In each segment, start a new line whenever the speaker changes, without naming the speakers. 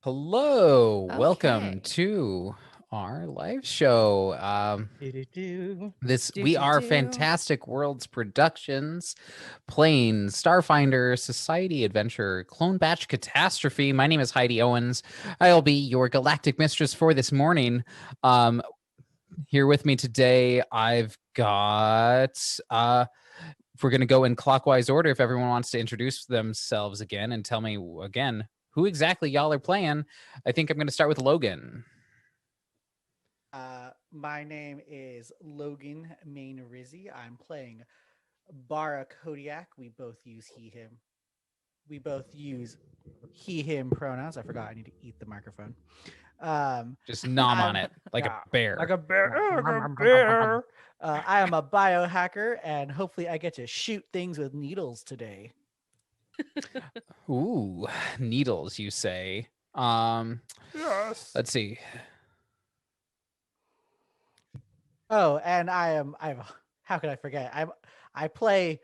Hello,
Okay.
welcome to our live show. We are Fantastic Worlds Productions, playing Starfinder, Society Adventure, Clone Batch Catastrophe. My name is Heidi Owens. I'll be your galactic mistress for this morning. Here with me today, I've got we're going to go in clockwise order if everyone wants to introduce themselves again and tell me again who exactly y'all are playing. I think I'm going to start with Logan.
My name is Logan Main Rizzi. I'm playing Bara Kodiak. We both use he, him. We both use he, him pronouns. I forgot I need to eat the microphone.
Just nom on it like a bear.
Like a bear. Like a bear. I am a biohacker, and hopefully I get to shoot things with needles today.
Ooh, needles, you say?
Yes.
Let's see.
Oh, and I'm. How could I forget? I play.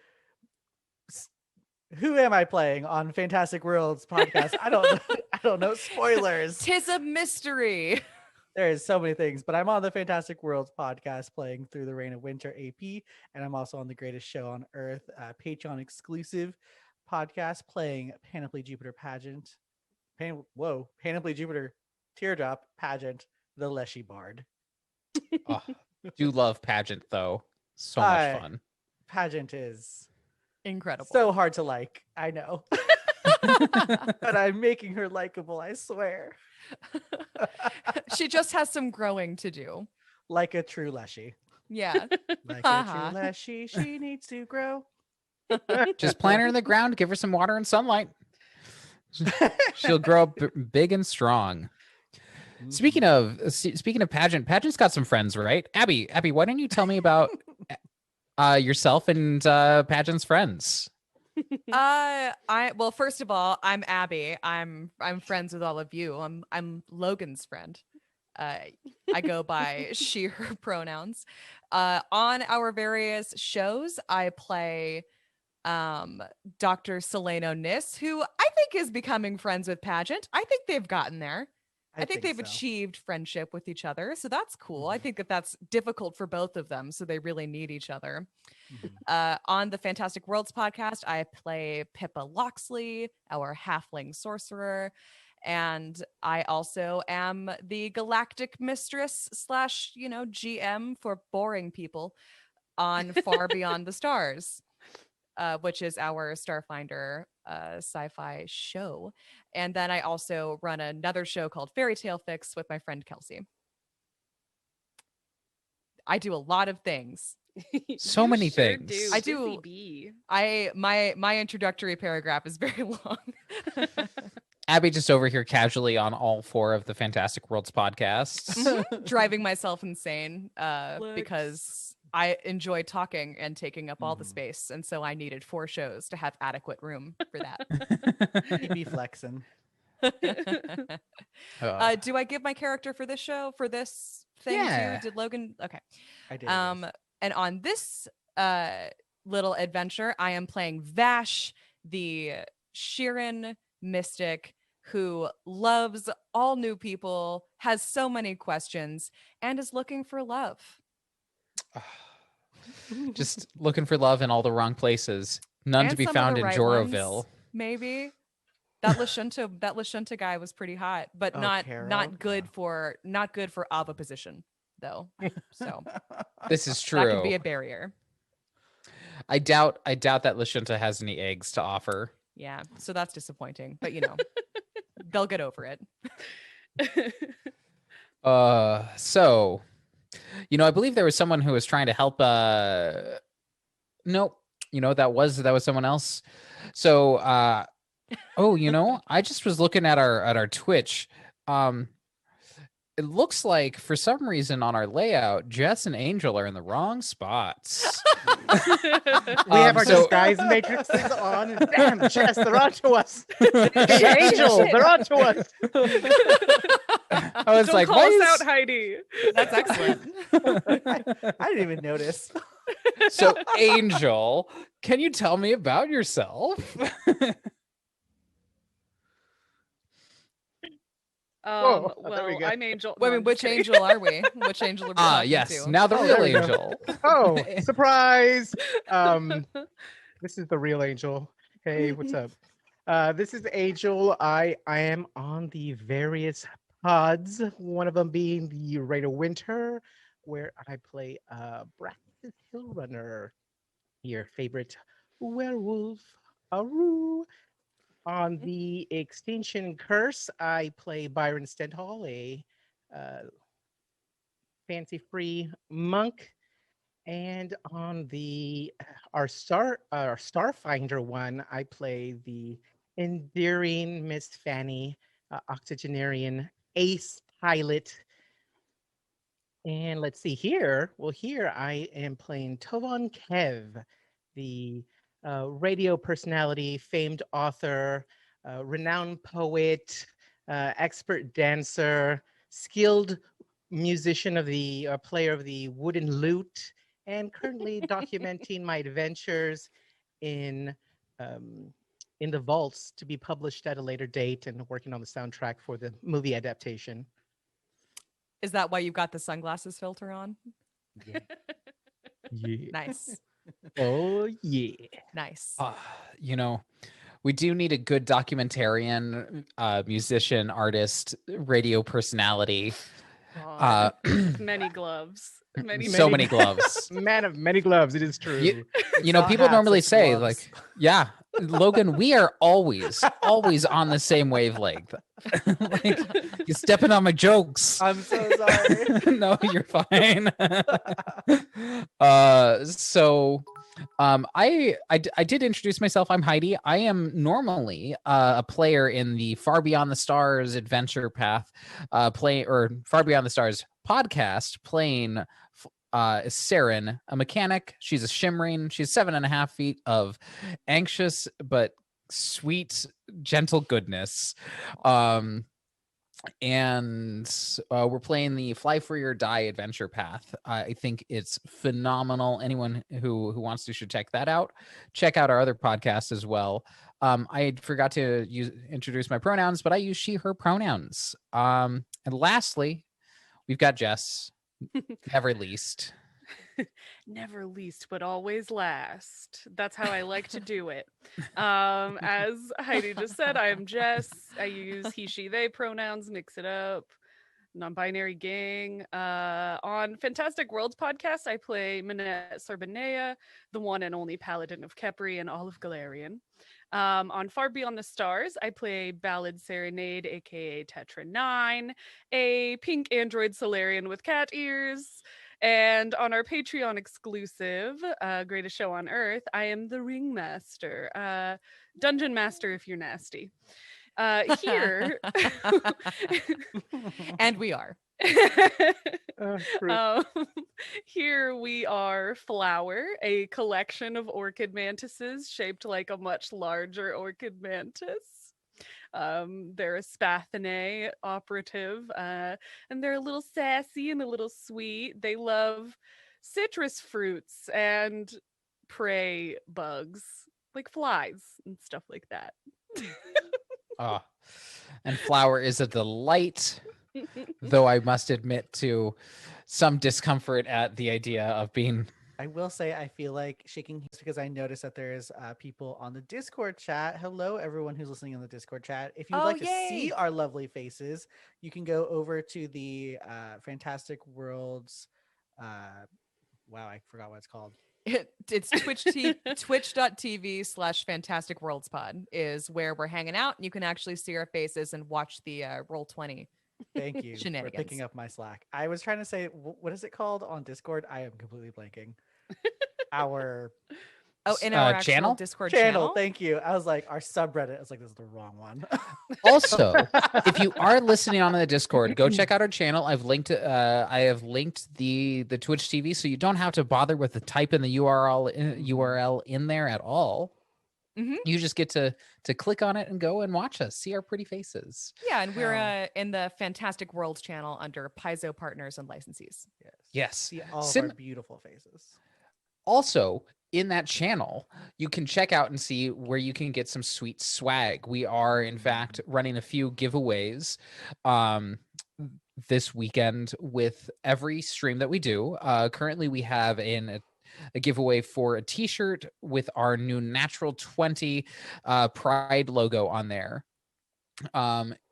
Who am I playing on Fantastic Worlds podcast? I don't know. Spoilers.
Tis a mystery.
There's so many things, but I'm on the Fantastic Worlds podcast playing Through the Reign of Winter AP, and I'm also on the Greatest Show on Earth, Patreon exclusive podcast playing Panoply Jupiter Pageant. Panoply Jupiter Teardrop Pageant, the Leshy Bard.
Oh, do love Pageant though. So much fun.
Pageant is
incredible.
So hard to like, I know. But I'm making her likable, I swear.
She just has some growing to do.
Like a true Leshy.
Yeah.
Like a true Leshy, she needs to grow.
Just plant her in the ground, give her some water and sunlight. She'll grow up big and strong. Speaking of Pageant, Pageant's got some friends, right? Abby, why don't you tell me about yourself and Pageant's friends?
Well, first of all, I'm Abby. I'm friends with all of you. I'm Logan's friend. I go by she, her pronouns. On our various shows, I play Dr. Seleno Nis, who I think is becoming friends with Pageant. I think they've gotten there. I think they've achieved friendship with each other. So that's cool. I think that's difficult for both of them. So they really need each other. On the Fantastic Worlds podcast, I play Pippa Loxley, our halfling sorcerer. And I also am the galactic mistress / GM for boring people on Far Beyond the Stars, which is our Starfinder sci-fi show. And then I also run another show called Fairy Tale Fix with my friend Kelsey. I do a lot of things.
So many things.
I do. My introductory paragraph is very long.
Abby just over here casually on all 4 of the Fantastic Worlds podcasts.
Driving myself insane because I enjoy talking and taking up all the space. And so I needed 4 shows to have adequate room for that.
He'd be flexing.
Do I give my character for this show, for this thing too? Did Logan? Okay.
I did.
And on this little adventure, I am playing Vash, the Sheeran mystic who loves all new people, has so many questions, and is looking for love.
Just looking for love in all the wrong places. None to be found in Joroville.
maybe. That Lashunta guy was pretty hot, but not
Caro.
good for Ava position though. So
This is
that could
true.
be a barrier.
I doubt that Lashunta has any eggs to offer.
Yeah, so that's disappointing. But they'll get over it.
So, I believe there was someone who was trying to help. Nope. That was someone else. So, I just was looking at our Twitch. It looks like for some reason on our layout, Jess and Angel are in the wrong spots.
We have our disguise matrices on. Damn, Jess, they're on to us. Angel, they're on to us.
I was
Don't
like,
call us out, Heidi.
That's excellent.
I didn't even notice.
So, Angel, can you tell me about yourself?
There we
Well,
go.
I'm Angel.
Wait,
No, I'm
which
just kidding.
angel are we? Which angel are we talking
Yes.
to?
Now the
Oh,
real
there we go.
Angel.
Oh, surprise. This is the real Angel. Hey, what's up? This is Angel. I am on the various pods, one of them being the Raid of Winter, where I play Braxton Hillrunner, your favorite werewolf. Aru. On the Extinction Curse, I play Byron Stendhal, a fancy-free monk. And on the our Starfinder one, I play the endearing Miss Fanny, octogenarian ace pilot. And let's see here. Well, here I am playing Tovon Kev, the radio personality, famed author, renowned poet, expert dancer, skilled musician of the player of the wooden lute, and currently documenting my adventures in the vaults to be published at a later date, and working on the soundtrack for the movie adaptation.
Is that why you've got the sunglasses filter on?
Yeah. Yeah.
Nice.
Oh yeah.
Nice.
We do need a good documentarian, musician, artist, radio personality.
God. Many gloves.
So many gloves.
Man of many gloves. It is true.
People normally say, like, yeah, Logan, we are always on the same wavelength. Like, you're stepping on my jokes.
I'm so sorry.
No, you're fine. I did introduce myself. I'm Heidi. I am normally a player in the Far Beyond the Stars adventure path, Far Beyond the Stars podcast, playing Saren, a mechanic. She's a shimmering. She's 7.5 feet of anxious but sweet, gentle goodness. And we're playing the Fly Free or Die adventure path. I think it's phenomenal. Anyone who wants to should check that out. Check out our other podcasts as well. I forgot to introduce my pronouns, but I use she, her pronouns. And lastly, we've got Jess, never least.
Never least, but always last. That's how I like to do it. As Heidi just said, I am Jess. I use he, she, they pronouns, mix it up. Non-binary gang. On Fantastic Worlds podcast, I play Minette Sarbanea, the one and only paladin of Kepri and all of Galarian. On Far Beyond the Stars, I play Ballad Serenade, aka Tetra 9, a pink android Solarian with cat ears. And on our Patreon exclusive, Greatest Show on Earth, I am the Ringmaster, Dungeon Master if you're nasty. Here,
and we are.
Here we are Flower, a collection of orchid mantises shaped like a much larger orchid mantis. They're a Spathinae operative, and they're a little sassy and a little sweet. They love citrus fruits and prey bugs, like flies and stuff like that.
And Flower is a delight, though I must admit to some discomfort at the idea of being
I will say I feel like shaking hands because I noticed that there's people on the Discord chat. Hello, everyone who's listening in the Discord chat. If you'd
Oh,
like to
yay.
see our lovely faces, you can go over to the Fantastic Worlds. Wow, I forgot what it's called.
It's twitch.tv/Fantastic Worlds Pod is where we're hanging out, and you can actually see our faces and watch the Roll20.
Thank you for
Shenanigans.
picking up my slack. I was trying to say, what is it called on Discord? I am completely blanking. Our
in our actual
channel?
Discord
channel. Thank you. I was like, our subreddit. I was like, this is the wrong one.
Also, if you are listening on the Discord, go check out our channel. I have linked the Twitch TV, so you don't have to bother with the type in the URL in there at all.
Mhm.
You just get to click on it and go and watch us, see our pretty faces.
Yeah, and we're
Wow.
in the Fantastic Worlds channel under Paizo Partners and Licensees.
Yes.
See all of
Sim-
our beautiful faces.
Also, in that channel, you can check out and see where you can get some sweet swag. We are, in fact, running a few giveaways this weekend with every stream that we do. Currently, we have a giveaway for a t-shirt with our new Natural 20 Pride logo on there.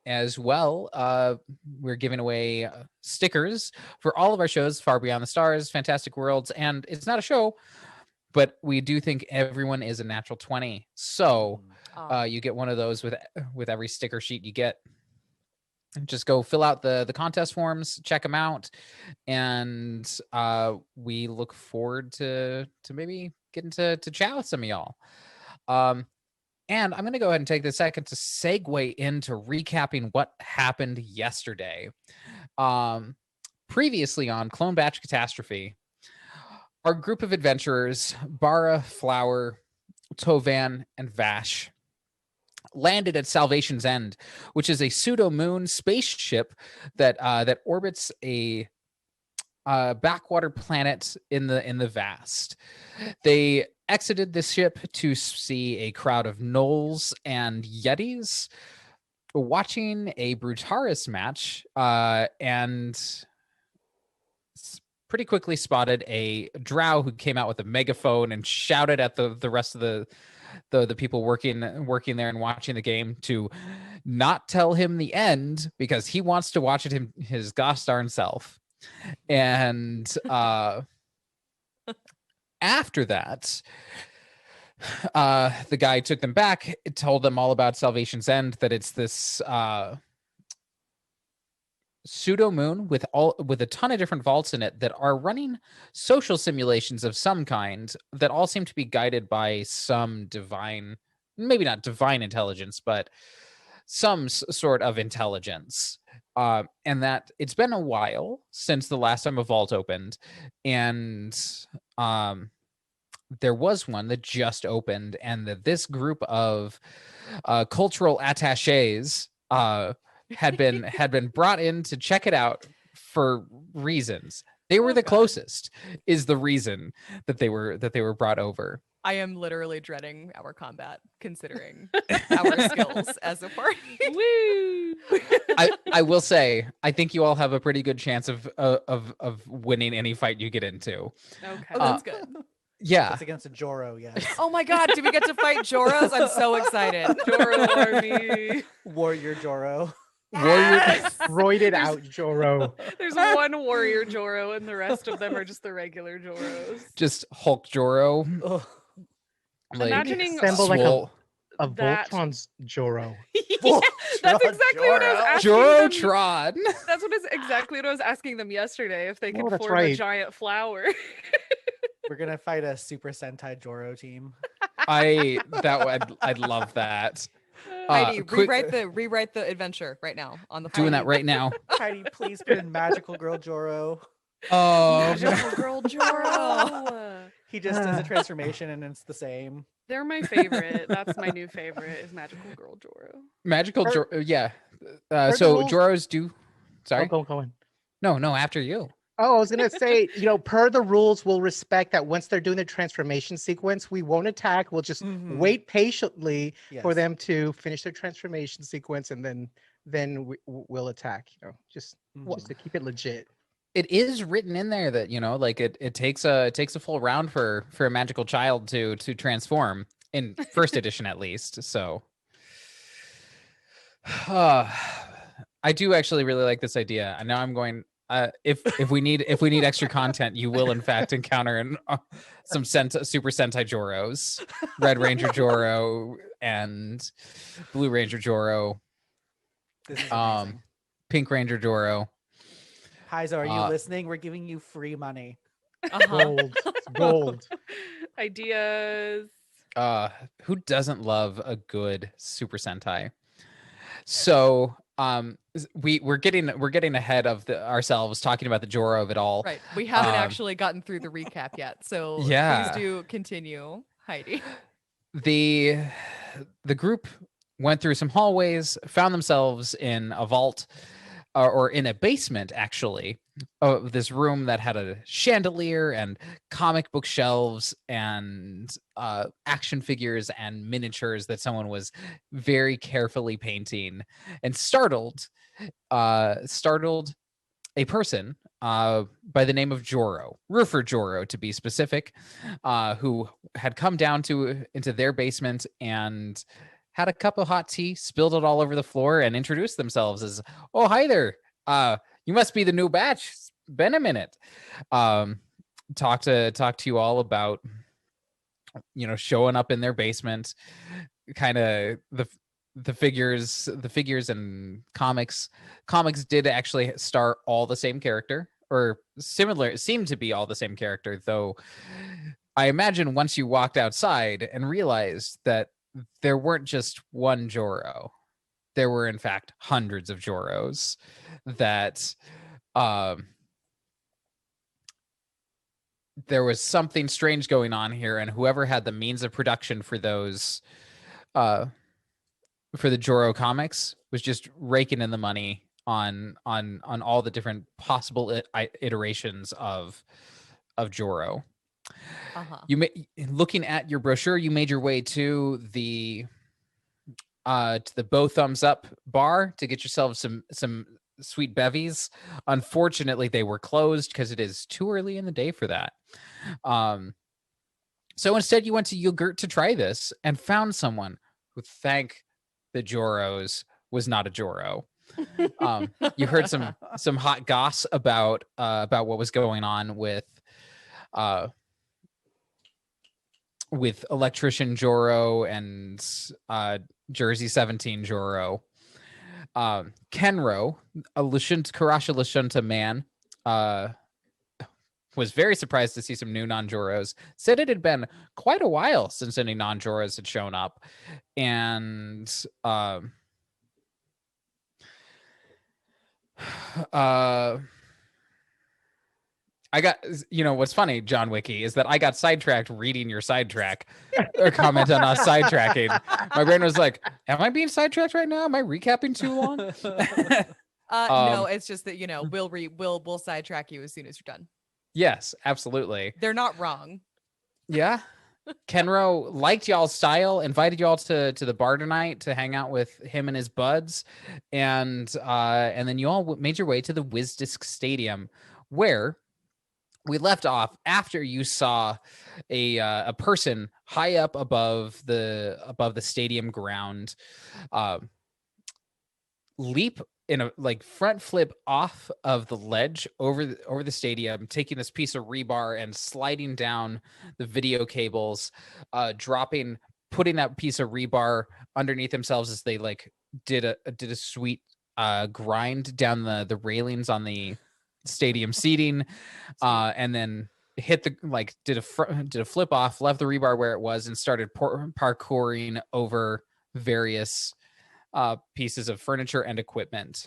As well, we're giving away stickers for all of our shows, Far Beyond the Stars, Fantastic Worlds, and it's not a show, but we do think everyone is a natural 20. So you get one of those with every sticker sheet you get. Just go fill out the contest forms, check them out, and we look forward to maybe getting to chat with some of y'all. And I'm going to go ahead and take this second to segue into recapping what happened yesterday. Previously on Clone Batch Catastrophe, our group of adventurers, Bara, Flower, Tovan, and Vash, landed at Salvation's End, which is a pseudo-moon spaceship that orbits a backwater planet in the vast. They exited the ship to see a crowd of gnolls and yetis watching a Brutaris match, and pretty quickly spotted a drow who came out with a megaphone and shouted at the rest of the people working there and watching the game to not tell him the end because he wants to watch it his gosh darn self. And after that, the guy took them back, told them all about Salvation's End, that it's this pseudo moon with a ton of different vaults in it that are running social simulations of some kind that all seem to be guided by some divine, maybe not divine intelligence, but some sort of intelligence. And that it's been a while since the last time a vault opened, and there was one that just opened, and that this group of cultural attaches had been brought in to check it out for reasons. They were the closest, is the reason that they were brought over.
I am literally dreading our combat, considering our skills as a party.
Woo!
I will say, I think you all have a pretty good chance of winning any fight you get into.
Okay.
Oh, that's good.
Yeah.
It's against a Joro, yes.
Oh my god, do we get to fight Joros? I'm so excited.
Joro army.
Warrior Joro.
Yes! Roided out Joro.
There's one warrior Joro, and the rest of them are just the regular Joros.
Just Hulk Joro.
Ugh.
Like,
Imagining
Assemble like
swole.
a
that-
Voltron's Joro.
Yeah, that's exactly what I was asking them.
Jorotron.
That's exactly what I was asking them yesterday, if they could
Oh, that's
form a
right.
giant flower.
We're gonna fight a Super Sentai Joro team.
I'd love that.
Heidi,
Quick-
rewrite the adventure right now on the
Doing
phone.
that right now.
Heidi, please put in Magical Girl Joro.
Oh,
Magical Girl Joro.
Oh,
He just does a transformation and it's the same.
they're my favorite. That's my new favorite is Magical Girl Joro.
magical
Per-
Joro. Yeah.
the
So
rules-
Joros do. Sorry.
Go on.
No. After you.
Oh, I was gonna say, per the rules, we'll respect that once they're doing the transformation sequence, we won't attack. We'll just
Mhm.
wait patiently for
Yes.
them to finish their transformation sequence, and then we'll attack. Just
Mhm.
to keep it legit.
it is written in there that, you know, like it takes a full round for a magical child to transform in first edition at least. So I do actually really like this idea. And now I'm going if we need extra content, you will in fact encounter some Super Sentai Joros, Red Ranger Joro and Blue Ranger Joro,
This is amazing.
Pink Ranger Joro.
Paizo, are you listening? We're giving you free money.
Gold. Gold.
Ideas.
Who doesn't love a good Super Sentai? So we're getting ahead of ourselves talking about the Joro of it all.
Right. We haven't actually gotten through the recap yet. So
yeah.
please do continue, Heidi.
The group went through some hallways, found themselves in a vault or in a basement, actually, of this room that had a chandelier and comic book shelves and action figures and miniatures that someone was very carefully painting, and startled a person by the name of Joro, Roofer Joro to be specific, who had come down into their basement and had a cup of hot tea, spilled it all over the floor, and introduced themselves as, "Oh, hi there. You must be the new batch. It's been a minute." Talk to you all about, you know, showing up in their basement, kind of the figures and comics did actually star all the same character, or similar, seemed to be all the same character, though I imagine once you walked outside and realized that there weren't just one Joro, there were in fact hundreds of Joros, that there was something strange going on here, and whoever had the means of production for those for the Joro comics was just raking in the money on all the different possible iterations of Joro. Looking at your brochure, you made your way to the Bow Thumbs Up bar to get yourself some sweet bevies. Unfortunately, they were closed because it is too early in the day for that. So instead, you went to Yogurt to try this and found someone who, thank the Joros, was not a Joro. You heard some hot goss about what was going on with Electrician Joro and Jersey 17 Joro. Kenro, a Karasha Lashunta man, was very surprised to see some new non-Joros. Said it had been quite a while since any non-Joros had shown up. And I got, you know, what's funny, John Wiki, is that I got sidetracked reading your sidetrack or comment on us sidetracking. My brain was like, am I being sidetracked right now? Am I recapping too long?
No, it's just that, you know, we'll sidetrack you as soon as you're done.
Yes, absolutely.
They're not wrong.
Yeah. Kenro liked y'all's style, invited y'all to the bar tonight to hang out with him and his buds. And then you all made your way to the WizDisc Stadium, where we left off after you saw a person high up above the stadium ground leap in a front flip off of the ledge over the stadium, taking this piece of rebar and sliding down the video cables, putting that piece of rebar underneath themselves as they did a sweet grind down the railings on the stadium seating, and then hit did a flip off, left the rebar where it was, and started parkouring over various pieces of furniture and equipment.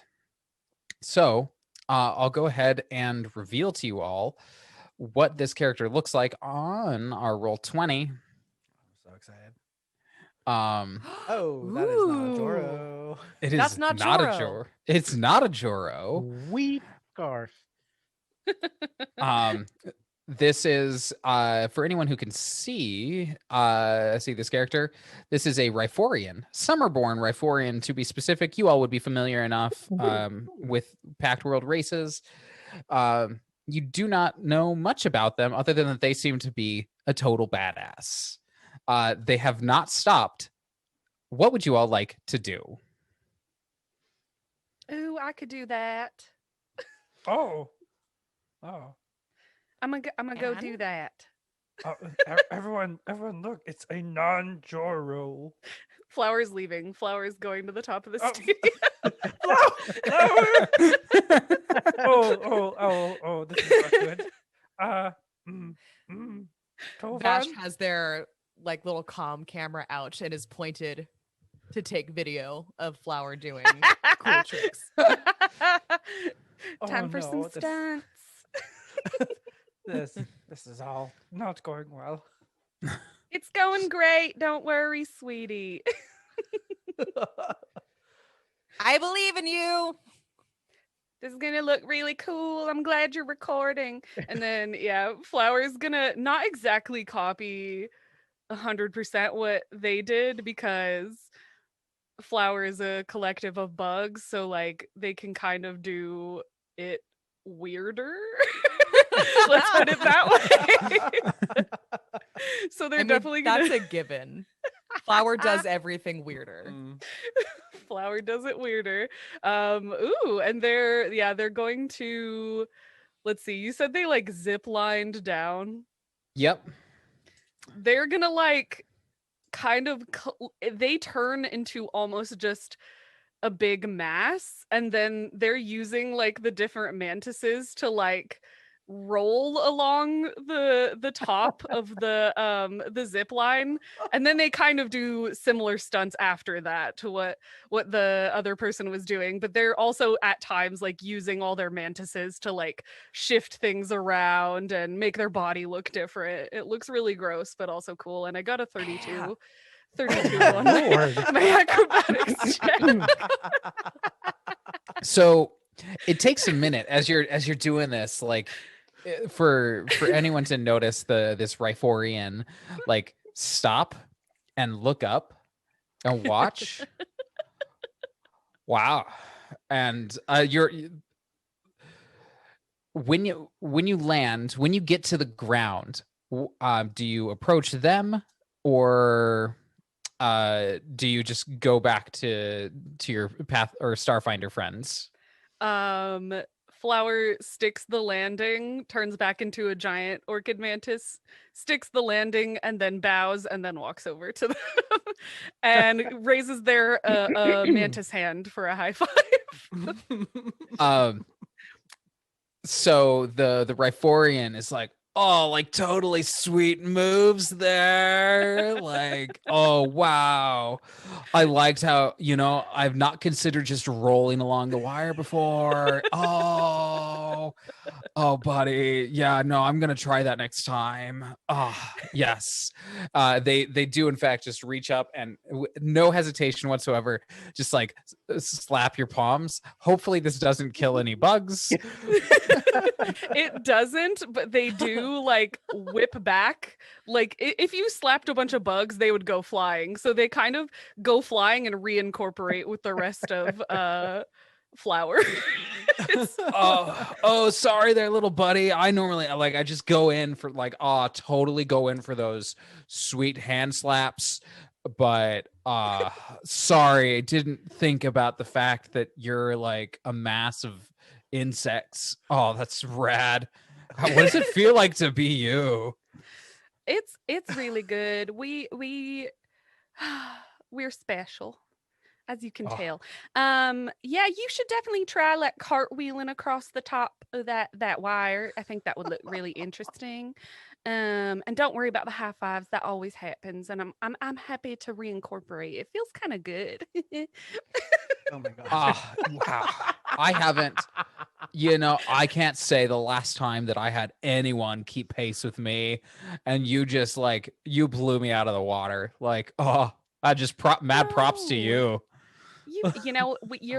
So I'll go ahead and reveal to you all what this character looks like on our Roll20.
I'm so excited. Oh, that is not a Joro.
It is
That's not
not
Joro.
a Joro. It's not a Joro.
Wheat scarf.
This is for anyone who can see this character. This is a Riforian, Summerborn Riforian to be specific. You all would be familiar enough with Pact World races. You do not know much about them other than that they seem to be a total badass. They have not stopped. What would you all like to do?
Ooh, I could do that.
Oh.
I'm gonna go
And?
do that.
Everyone, look! It's a non-jaw roll.
Flower's leaving. Flower's going to the top of the
Oh.
studio.
Oh! This is not good.
Bash
Tovan?
has their like little comm camera out and is pointed to take video of Flower doing cool tricks.
Time for some
no,
stunts.
This is all not going well.
It's going great. Don't worry, sweetie.
I believe in you.
This is gonna look really cool. I'm glad you're recording. And then yeah, Flower's gonna not exactly copy 100% what they did, because Flower is a collective of bugs, so like they can kind of do it weirder. Let's put it that way. So they're definitely
that's
gonna
a given. Flower does everything weirder.
Flower does it weirder. Ooh, and they're going to, let's see, you said they like zip lined down.
Yep.
They're gonna like kind of they turn into almost just a big mass, and then they're using like the different mantises to like roll along the top of the zip line, and then they kind of do similar stunts after that to what the other person was doing, but they're also at times like using all their mantises to like shift things around and make their body look different. It looks really gross but also cool, and I got a 32 on my acrobatics check.
So it takes a minute as you're doing this, like for anyone to notice this Riforian like stop and look up and watch. Wow. And when you land, when you get to the ground, do you approach them, or do you just go back to your path or Starfinder friends?
Flower sticks the landing, turns back into a giant orchid mantis, sticks the landing, and then bows, and then walks over to them and raises their mantis hand for a high five.
So the Riforian is like, oh, like totally sweet moves there. Like, oh, wow. I liked how, I've not considered just rolling along the wire before. Oh, buddy. Yeah, no, I'm going to try that next time. Oh, yes. They do, in fact, just reach up and no hesitation whatsoever, just like slap your palms. Hopefully this doesn't kill any bugs.
It doesn't, but they do like whip back. Like if you slapped a bunch of bugs, they would go flying. So they kind of go flying and reincorporate with the rest of Flower.
Oh, sorry there, little buddy. I normally I just go in for totally go in for those sweet hand slaps. But sorry, I didn't think about the fact that you're like a mass of insects. Oh, that's rad. What does it feel like to be you?
It's really good. We're special, as you can tell. Yeah, you should definitely try like cartwheeling across the top of that wire. I think that would look really interesting. And don't worry about the high fives. That always happens, and I'm happy to reincorporate. It feels kind of good.
Oh my gosh.
Wow. I haven't, I can't say the last time that I had anyone keep pace with me, and you just you blew me out of the water. I just mad props to you.
Your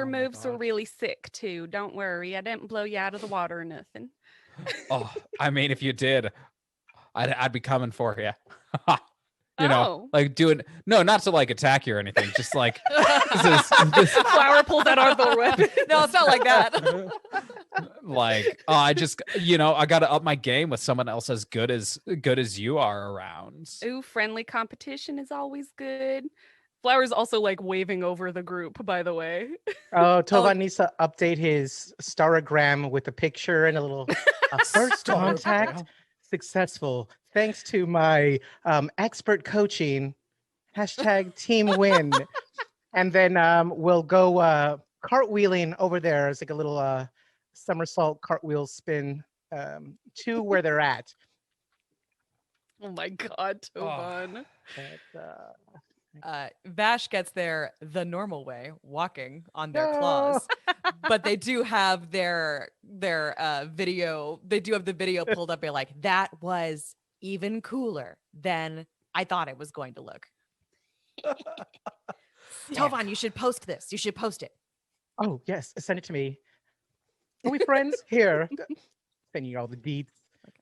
Oh my
moves are
God.
really sick too. Don't worry. I didn't blow you out of the water or nothing.
Oh, I mean, if you did, I'd be coming for you. Doing not to attack you or anything, just this
Flower pulls out our weapon.
No, it's not like that.
Like, oh, I just, I got to up my game with someone else as good as you are around.
Ooh, friendly competition is always good. Flower's also like waving over the group, by the way.
Oh, Tovan needs to update his starogram with a picture and a little first contact successful. Thanks to my expert coaching, #team win. And then we'll go cartwheeling over there. It's like a little somersault cartwheel spin to where they're at.
Oh my god, Tovan.
Vash gets there the normal way, walking on their claws. But they do have their video. They do have the video pulled up. They're like, that was even cooler than I thought it was going to look. Tovan, you should post this. You should post it.
Oh, yes. Send it to me. Are we friends? Here. Sending you all the deeds.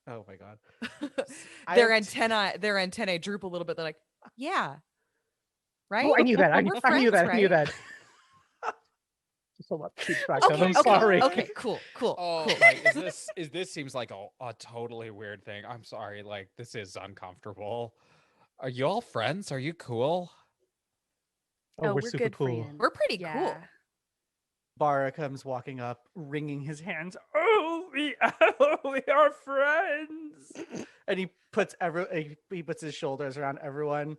Oh my god.
Their antennae droop a little bit. They're like, yeah. Right?
Oh, I knew that. I knew that. I knew
right?
that. Just a lot to keep track of. I'm sorry.
Okay, cool.
Oh, like, this seems like a totally weird thing. I'm sorry. Like, this is uncomfortable. Are you all friends? Are you cool?
Oh, we're
we're
super
good
cool.
friends.
We're pretty cool.
Yeah.
Bara comes walking up, wringing his hands. Oh, we are friends. And he puts his shoulders around everyone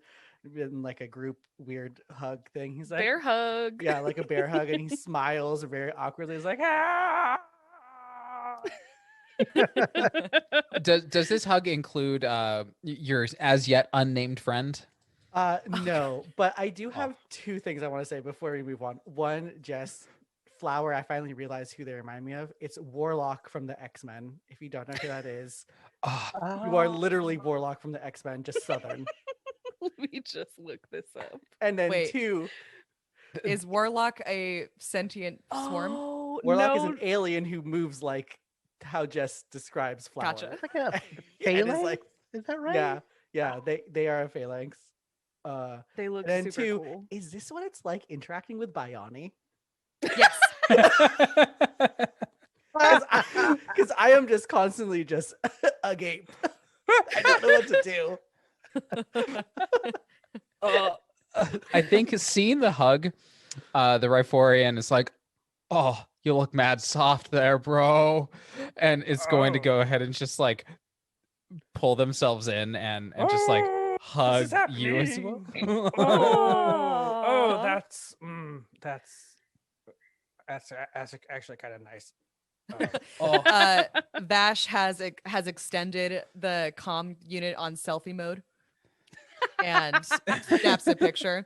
in like a group weird hug thing. He's like
Bear hug.
Yeah, like a bear hug, and he smiles very awkwardly. He's like, ah.
Does this hug include your as yet unnamed friend?
No, but I do have two things I want to say before we move on. One, Jess, Flower, I finally realized who they remind me of. It's Warlock from the X-Men. If you don't know who that is, you are literally Warlock from the X-Men, just Southern.
Let me just look this up.
And then
Wait.
two,
Is Warlock a sentient swarm?
Oh,
Warlock
no.
is an alien who moves like how Jess describes Flower.
Gotcha.
It's like a
And it's
phalanx?
like,
Is that right?
yeah, they are a phalanx.
They look
And then
super
two,
cool.
is this what it's like interacting with Biani?
Yes.
Because I am just constantly just agape. I don't know what to do.
I think seeing the hug, the Riforian is like, oh, you look mad soft there, bro. And it's going to go ahead and just like pull themselves in and just like hug you as well.
Oh, that's actually kind of nice.
Vash has extended the comm unit on selfie mode and snaps a picture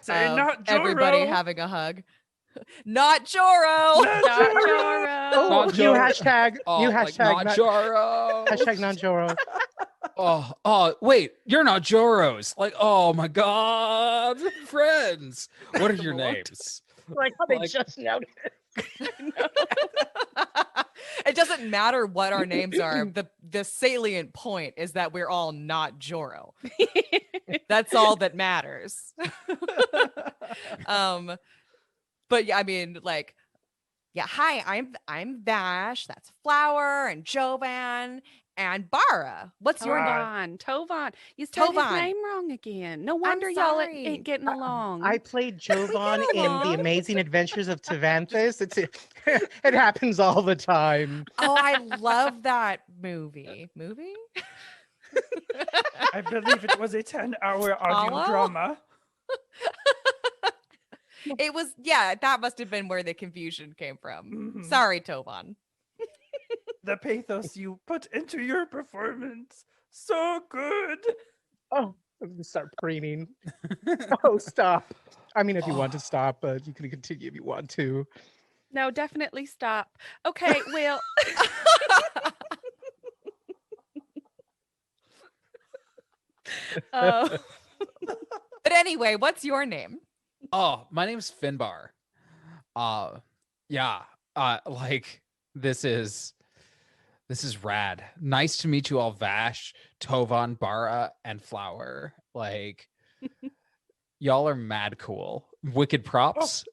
Say
of
not
everybody
Joro.
having a hug. Not Joro.
Not Joro.
Oh,
Not
new
Joro.
hashtag. New
like,
hashtag.
not Joro.
Hashtag non Joro.
Oh, wait, you're not Joros. Like, oh my god, friends. What are your names?
Like how they
Like-
just noticed.
It doesn't matter what our names are. The salient point is that we're all not Joro. That's all that matters. But yeah, I mean, like, yeah, hi, I'm Vash. That's Flower and Jovan and Bara. What's your name?
Tovan. You said his
Tovan.
name wrong again. No wonder y'all
sorry.
ain't getting along.
I played Jovan in The
along.
Amazing Adventures of Tavanthus. It happens all the time.
Oh, I love that movie.
I believe it was a 10-hour audio
Follow?
drama.
It was, yeah, that must have been where the confusion came from.
Mhm.
Sorry, Tovan.
The pathos you put into your performance, so good.
Oh, I'm gonna start preening. Oh, stop. I mean, if you want to stop, you can continue if you want to.
No, definitely stop. Okay, well.
But anyway, what's your name?
Oh, my name's Finbar. Yeah. Like this is rad. Nice to meet you all, Vash, Tovan, Bara, and Flower. Like y'all are mad cool. Wicked props.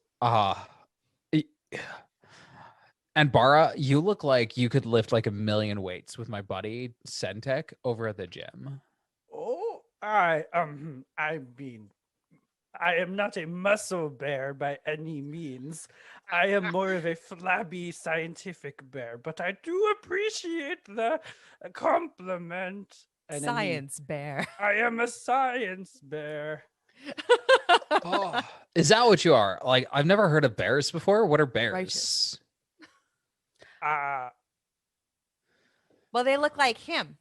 And Bara, you look like you could lift like 1,000,000 weights with my buddy Centec over at the gym.
Oh, I mean, I am not a muscle bear by any means. I am more of a flabby scientific bear, but I do appreciate the compliment.
And then he-
Science bear.
I am a science bear.
Oh, is that what you are? Like, I've never heard of bears before. What are bears?
Righteous. Well, they look like him.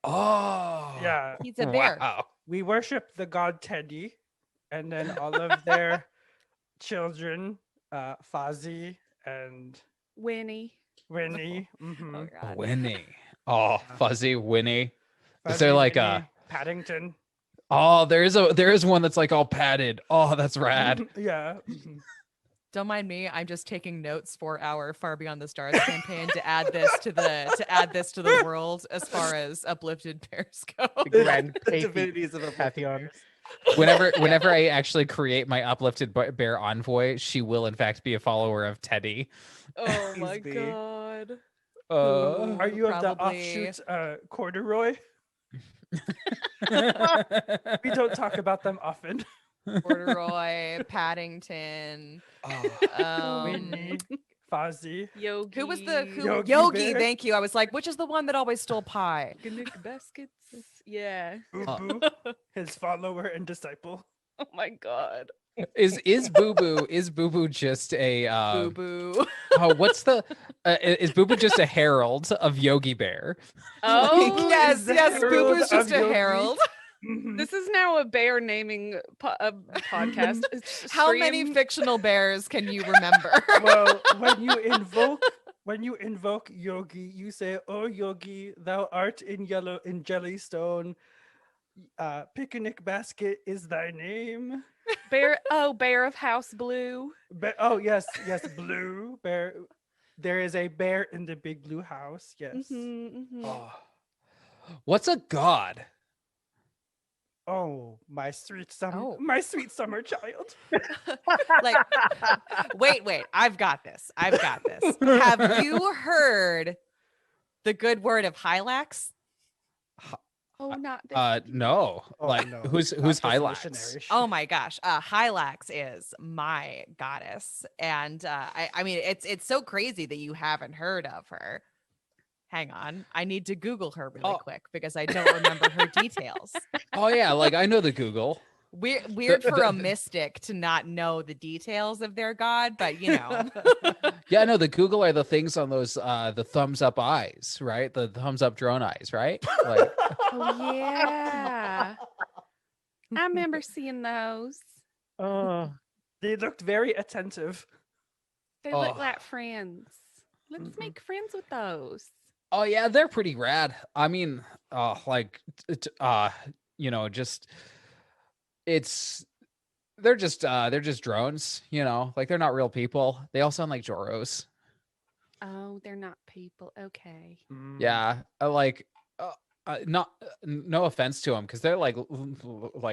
Oh,
Yeah,
He's a bear.
Wow.
we worship the god Teddy, and then all of their children, Fozzie and
Winnie.
Winnie. Mhm.
Oh, God.
Winnie. Oh, Fuzzy Winnie. Is
Fuzzy,
there like
Winnie,
a?
Paddington?
Oh, there is one that's like all padded. Oh, that's rad.
Yeah. Mhm.
Don't mind me. I'm just taking notes for our Far Beyond the Stars campaign to add this to the world as far as uplifted bears go.
The grand
The
Pathy-
divinities of a
Pantheon.
Whenever I actually create my uplifted bear envoy, she will in fact be a follower of Teddy.
Oh
Please
my
be.
god.
Are you of the
Probably-
offshoot corduroy? We don't talk about them often.
Corduroy, Paddington.
Winnie, Fozzie.
Yogi.
Who was the
Yogi
Yogi?
Bear?
Thank you. I was like, which is the one that always stole pie?
Gnick baskets. Yeah.
Boo Boo, his follower and disciple.
Oh my god.
Is Boo Boo just a
Boo boo.
oh, what's the is Boo Boo just a herald of Yogi Bear?
Oh,
yes,
is the
yes. Boo
herald
Boo's just
of
a
Yogi.
herald.
Mhm.
this is now a bear naming podcast. It's
How many
stream-
fictional bears can you remember?
Well, when you invoke Yogi, you say, "Oh Yogi, thou art in Jellystone. Picnic basket is thy name."
bear? Oh, Bear of House Blue.
Oh yes, blue bear. There is a bear in the big blue house. Yes.
Mhm, mhm.
Oh. What's a god?
Oh, my sweet summer,
Oh.
my sweet summer child.
Like, wait. I've got this. Have you heard the good word of Hylax?
Oh, not this.
No.
Oh,
like
no,
who's
not this
Hylax?
missionary shit.
Oh my gosh, Hylax is my goddess, and I mean it's so crazy that you haven't heard of her. Hang on, I need to Google her really
Oh.
quick because I don't remember her details.
Oh yeah, like I know the Google.
Weird for a mystic to not know the details of their god, but you know.
Yeah, no, the Google are the things on those the thumbs up eyes, right? The thumbs up drone eyes, right? Like
Oh yeah. I remember seeing those.
Oh,
They looked very attentive.
They
Oh.
look like friends. Let's
Mhm.
make friends with those.
oh yeah, they're pretty rad. I mean, just they're just drones, like they're not real people. They all sound like Joros.
Oh, they're not people. Okay.
Mm.
Yeah, not no offense to them because they're like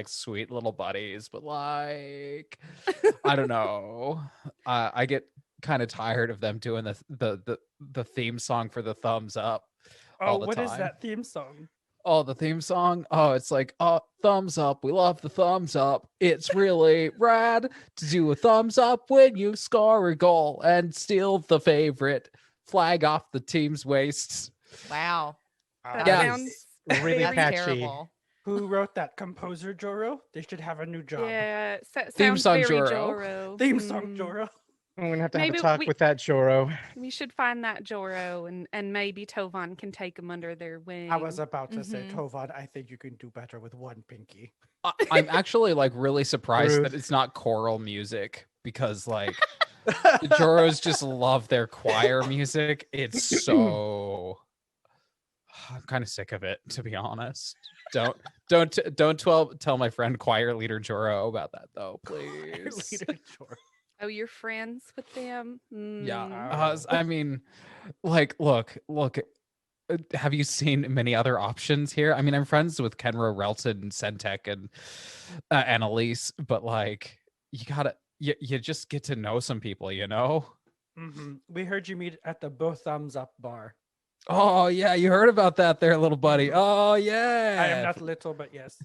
sweet little buddies, but like I don't know. I get kind of tired of them doing the theme song for the thumbs up.
Oh,
all the
what is
time.
that theme song?
Oh, the theme song. Oh, it's like, thumbs up. We love the thumbs up. It's really rad to do a thumbs up when you score a goal and steal the favorite flag off the team's waists.
Wow,
That
Yeah.
sounds
really
that's
catchy.
terrible.
Who wrote that? Composer Joro? They should have a new job.
yeah.
Theme
Sounds
song
very
Joro.
Joro.
Theme song
Mm.
Joro.
I'm gonna have to
Maybe
have a talk
we-
with that Joro.
We should find that Joro and maybe Tovan can take him under their wing.
I was about to say,
Mhm.
Tovad, I think you can do better with one pinky.
I'm actually like really surprised that
Rude.
it's not choral music because like the Joros just love their choir music. It's so I'm kind of sick of it, to be honest. Don't tell my friend choir leader Joro about that though, please.
Leader Joro.
Oh, you're friends with them?
Yeah,
Mm.
I mean, like, look. Have you seen many other options here? I mean, I'm friends with Kenro, Relton, Centec, and Annalise, but like, you just get to know some people,
We heard you meet at the Both Thumbs Up bar.
Oh yeah, you heard about that there, little buddy. Oh yeah.
I am not little, but yes.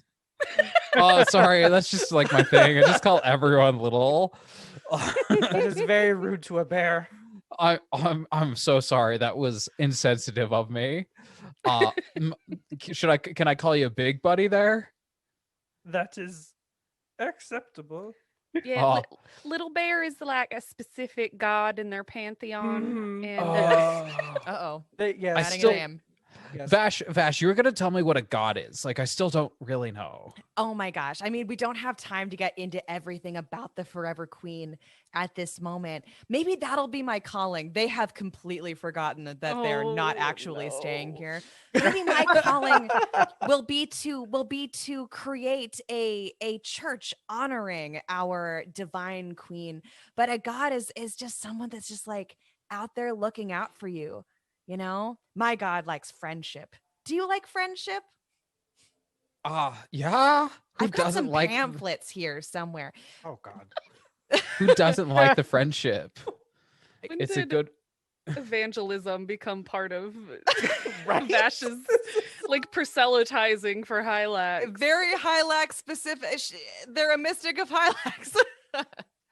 Oh, sorry. That's just like my thing. I just call everyone little.
That is very rude to a bear.
I'm so sorry. That was insensitive of me. Can I call you a big buddy there?
That is acceptable.
Yeah,
Oh.
Little Bear is like a specific god in their pantheon, and
Uh-oh.
Yes.
I
Adding
still-
a name.
Yes.
Vash, you were gonna tell me what a god is. Like, I still don't really know.
Oh my gosh. I mean, we don't have time to get into everything about the Forever Queen at this moment. Maybe that'll be my calling. They have completely forgotten that they're not actually staying here. Maybe my calling will be to create a church honoring our divine queen. But a god is just someone that's just like out there looking out for you. You know, my god likes friendship. Do you like friendship?
Yeah. Who
I've got
doesn't
some
like
pamphlets here somewhere.
Oh God.
who doesn't like the friendship?
When
It's a
did
good
evangelism become part of
Right.
Vash's like proselytizing for Hylax?
Very Hylax specific. They're a mystic of Hylax.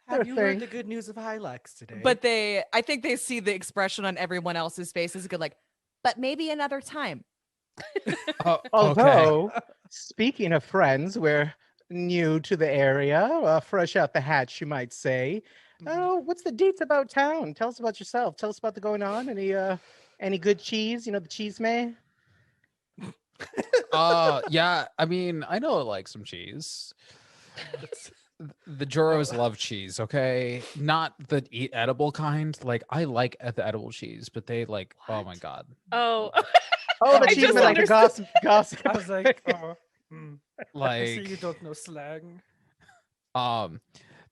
Have you heard
thing.
the good news of Hylax today?
But I think they see the expression on everyone else's face as good, like, but maybe another time.
okay.
Although, speaking of friends, we're new to the area, fresh out the hatch, you might say. Oh, what's the deets about town? Tell us about yourself. Tell us about the going on. Any good cheese? You know the cheese man.
Yeah, I mean, I know like some cheese. The Joros love cheese, okay? Not the edible kind. Like, I like the edible cheese, but they like, oh my god.
Oh,
Oh, the
I
cheese
just
man, like the gossip.
I was like, oh, I see you
Like,
don't know slang.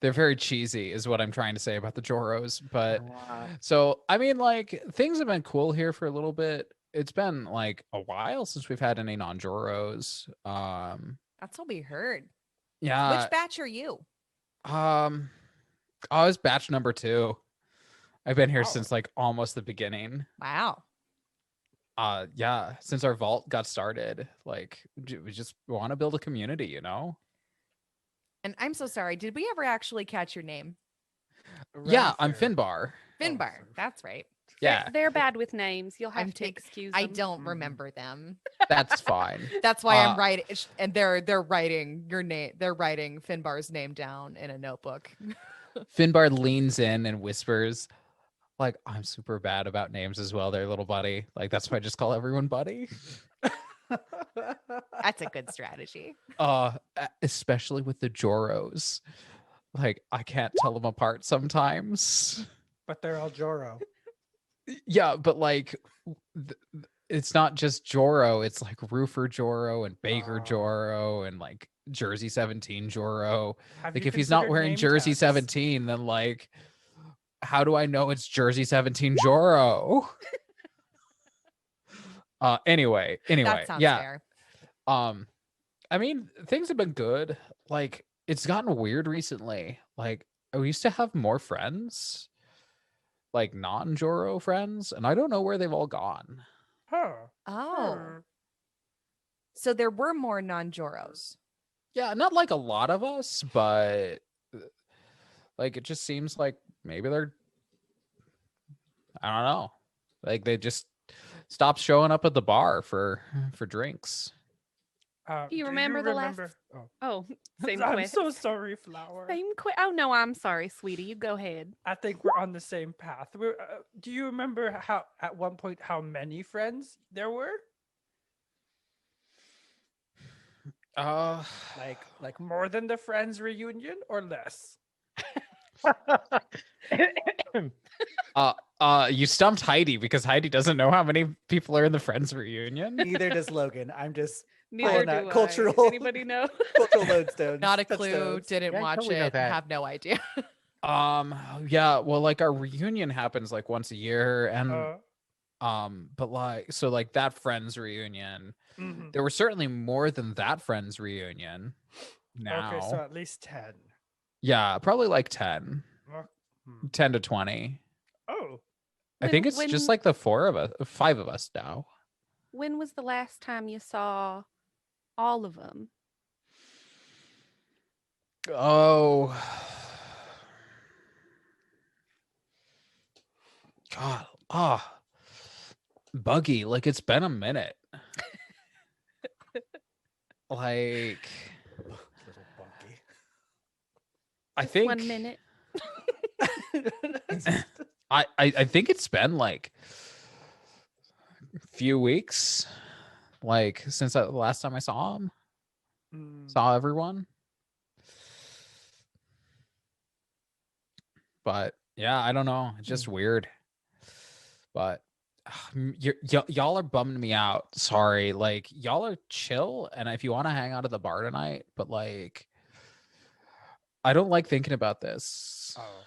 they're very cheesy, is what I'm trying to say about the Joros. But
Ah.
so, I mean, like, things have been cool here for a little bit. It's been like a while since we've had any non-Joros.
That's what we heard.
Yeah.
Which batch are you?
I was batch number 2. I've been here
Wow.
since like almost the beginning.
Wow.
Yeah, since our vault got started, like we just want to build a community, you know?
And I'm so sorry. Did we ever actually catch your name?
Yeah, I'm
Renfair.
Finbar.
Finbar. That's right.
Yeah,
they're bad with names. You'll
I'm
have to
take-
excuse
I
them.
don't
Mhm.
remember them.
that's fine.
That's why I'm
Uh,
writing, and they're writing your name. They're writing Finbar's name down in a notebook.
Finbar leans in and whispers, like, I'm super bad about names as well, there, little buddy. Like, that's why I just call everyone buddy.
That's a good strategy.
Especially with the Joros. Like, I can't tell them apart sometimes.
But they're all Joro.
Yeah, but like it's not just Joro, it's like Roofer Joro and Baker
Oh.
Joro and like Jersey 17 Joro.
Have
Like
you
if he's not
considered
wearing
name
Jersey
tags?
17, then like how do I know it's Jersey 17 Joro? Anyway,
That sounds
yeah.
fair.
I mean, things have been good. Like it's gotten weird recently. Like I used to have more friends, like non-Joro friends, and I don't know where they've all gone.
Huh.
Oh. So there were more non-Joros.
Yeah, not like a lot of us, but like it just seems like maybe they're I don't know. Like they just stopped showing up at the bar for drinks.
Do you remember the last-
Oh.
Oh, same
I'm
quest.
so sorry, Flower.
Oh no, I'm sorry, sweetie. You go ahead.
I think we're on the same path. Do you remember how at one point how many friends there were? Like more than the Friends reunion or less?
You stumped Heidi because Heidi doesn't know how many people are in the Friends reunion.
Neither does Logan. I'm just
Neither
that
do
cultural-
I. Anybody know?
cultural lodestones.
Not a clue.
touchstones.
Didn't
Yeah, I
watch
totally know
it.
that.
Have no idea.
Yeah, well, like our reunion happens like once a year, and
Uh,
but like so like that Friends reunion,
mhm.
there were certainly more than that Friends reunion. Now,
Okay, so at least 10.
yeah, probably like 10,
Hmm.
10 to 20.
Oh,
I think it's just like the 5 of us now.
When was the last time you saw all of them?
Oh. God. Ah. Buggy, like it's been a minute. Like
Little bunky.
I
Just
think
1 minute.
I think it's been like a few weeks, like since the last time I saw him. Saw everyone. But yeah, I don't know. It's just weird. But y'all are bumming me out. Sorry. Like y'all are chill, and if you want to hang out at the bar tonight, but like I don't like thinking about this.
Oh.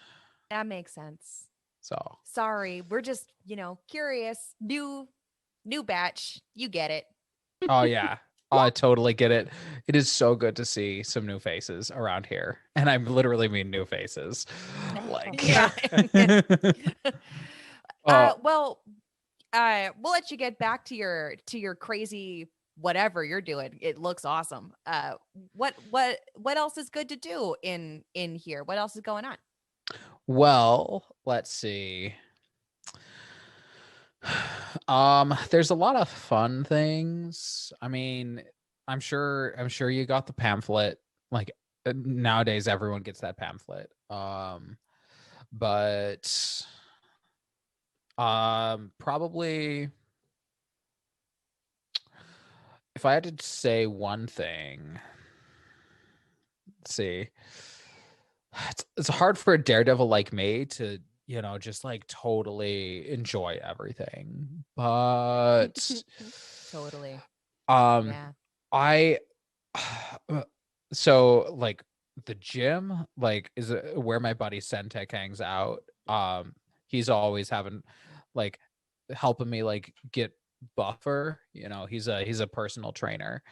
That makes sense.
So
Sorry, we're just, curious. New batch. You get it.
oh yeah. I totally get it. It is so good to see some new faces around here. And I literally mean new faces. Like
Yeah.
Oh,
Well, we'll let you get back to your crazy whatever you're doing. It looks awesome. What else is good to do in here? What else is going on?
well, let's see. There's a lot of fun things. I mean, I'm sure you got the pamphlet. Like nowadays everyone gets that pamphlet. But probably if I had to say one thing, let's see. It's hard for a daredevil like me to, just like totally enjoy everything. But
Totally.
um
Yeah.
I so like the gym like is where my buddy Centec hangs out. He's always having like helping me like get buffer. He's a personal trainer.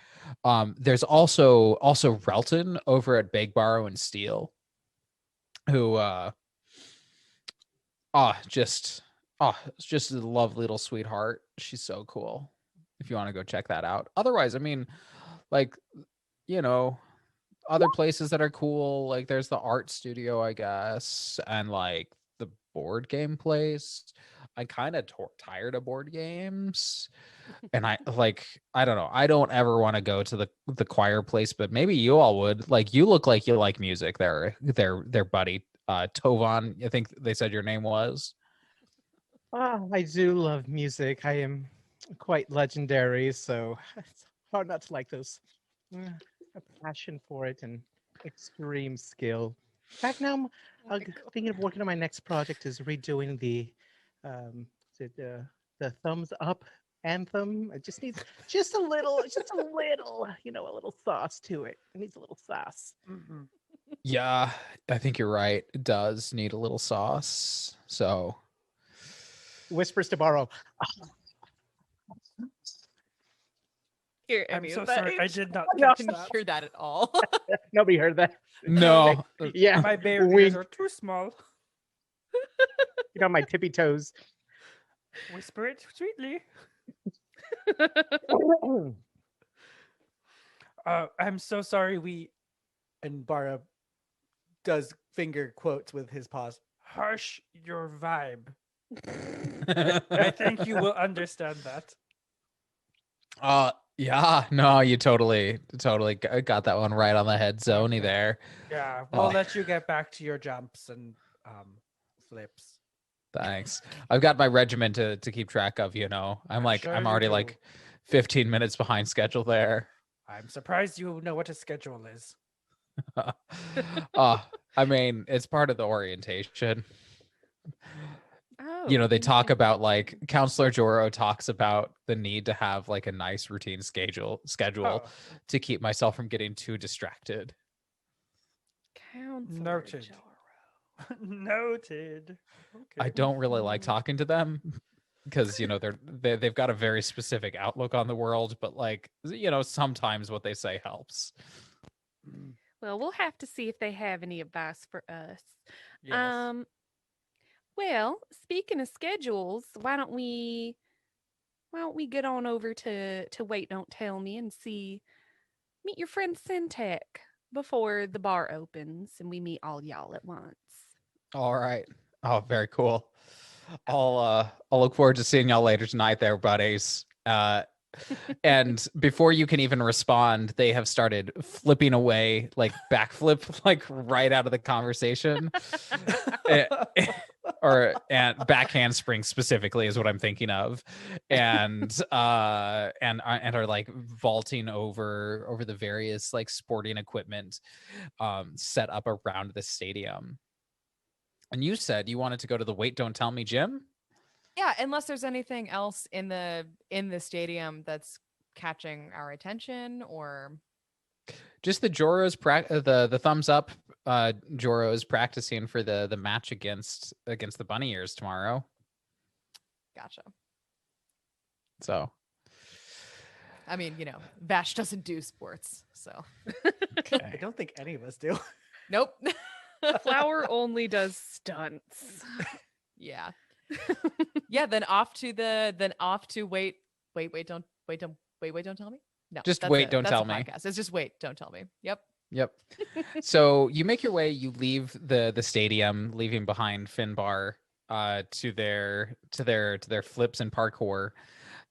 There's also Relton over at Big Barrow and Steel, who just it's a lovely little sweetheart. She's so cool. If you want to go check that out. Otherwise, I mean, like, other places that are cool, like there's the art studio, I guess, and like the board game place. I kind of tired of board games, and I don't know. I don't ever want to go to the choir place, but maybe you all would. Like, you look like you like music. Their buddy Tovan, I think they said your name was.
I do love music. I am quite legendary, so it's hard not to like those. A passion for it and extreme skill. In fact, now I'm thinking of working on my next project is redoing um, the thumbs up anthem. It just needs just a little, a little sauce to it. It needs a little sauce.
Yeah, I think you're right. It does need a little sauce. So
Whispers to borrow.
Here,
I'm so
that
sorry. I
H.
did not
No.
I
catch
didn't
that.
hear that at all.
Nobody heard that.
no.
Yeah,
My bare ears
wink.
are too small.
My tippy toes.
Whisper it sweetly. I'm so sorry.
And Bara does finger quotes with his paws.
Harsh your vibe. I think you will understand that.
Yeah, no, you totally got that one right on the head, Zony.
Okay.
There.
Yeah, we'll
Oh.
let you get back to your jumps and flips.
Thanks. I've got my regimen to keep track of. I'm
sure
I'm
you
already
do.
like 15 minutes behind schedule there.
I'm surprised you know what a schedule is.
I mean, it's part of the orientation.
Oh,
They talk about like Counselor Joro talks about the need to have like a nice routine schedule
Oh,
to keep myself from getting too distracted.
Counselor
Noted.
Joro.
noted. Okay.
I don't really like talking to them because they've got a very specific outlook on the world, but like sometimes what they say helps.
Well, we'll have to see if they have any advice for us.
Yes.
Well, speaking of schedules, why don't we get on over to Wait Don't Tell Me and meet your friend Syntech before the bar opens and we meet all y'all at once.
All right. Oh, very cool. I'll look forward to seeing y'all later tonight there, buddies. And before you can even respond, they have started flipping away, like backflip, like right out of the conversation. And back handspring specifically is what I'm thinking of, and are like vaulting over the various like sporting equipment set up around the stadium. And you said you wanted to go to the Wait Don't Tell Me gym?
Yeah, unless there's anything else in the stadium that's catching our attention, or
just the Joros the thumbs up. Joro is practicing for the match against the Bunny Ears tomorrow.
Gotcha.
So,
I mean, Vash doesn't do sports, so
okay.
I don't think any of us do.
Nope.
Flower only does stunts.
Yeah. Yeah, then off to wait, don't tell me. No,
Just
that's
wait,
a-
don't
that's
tell
a
me.
podcast. It's just wait, don't tell me. Yep.
So you make your way, you leave the stadium, leaving behind Finbar to their flips and parkour.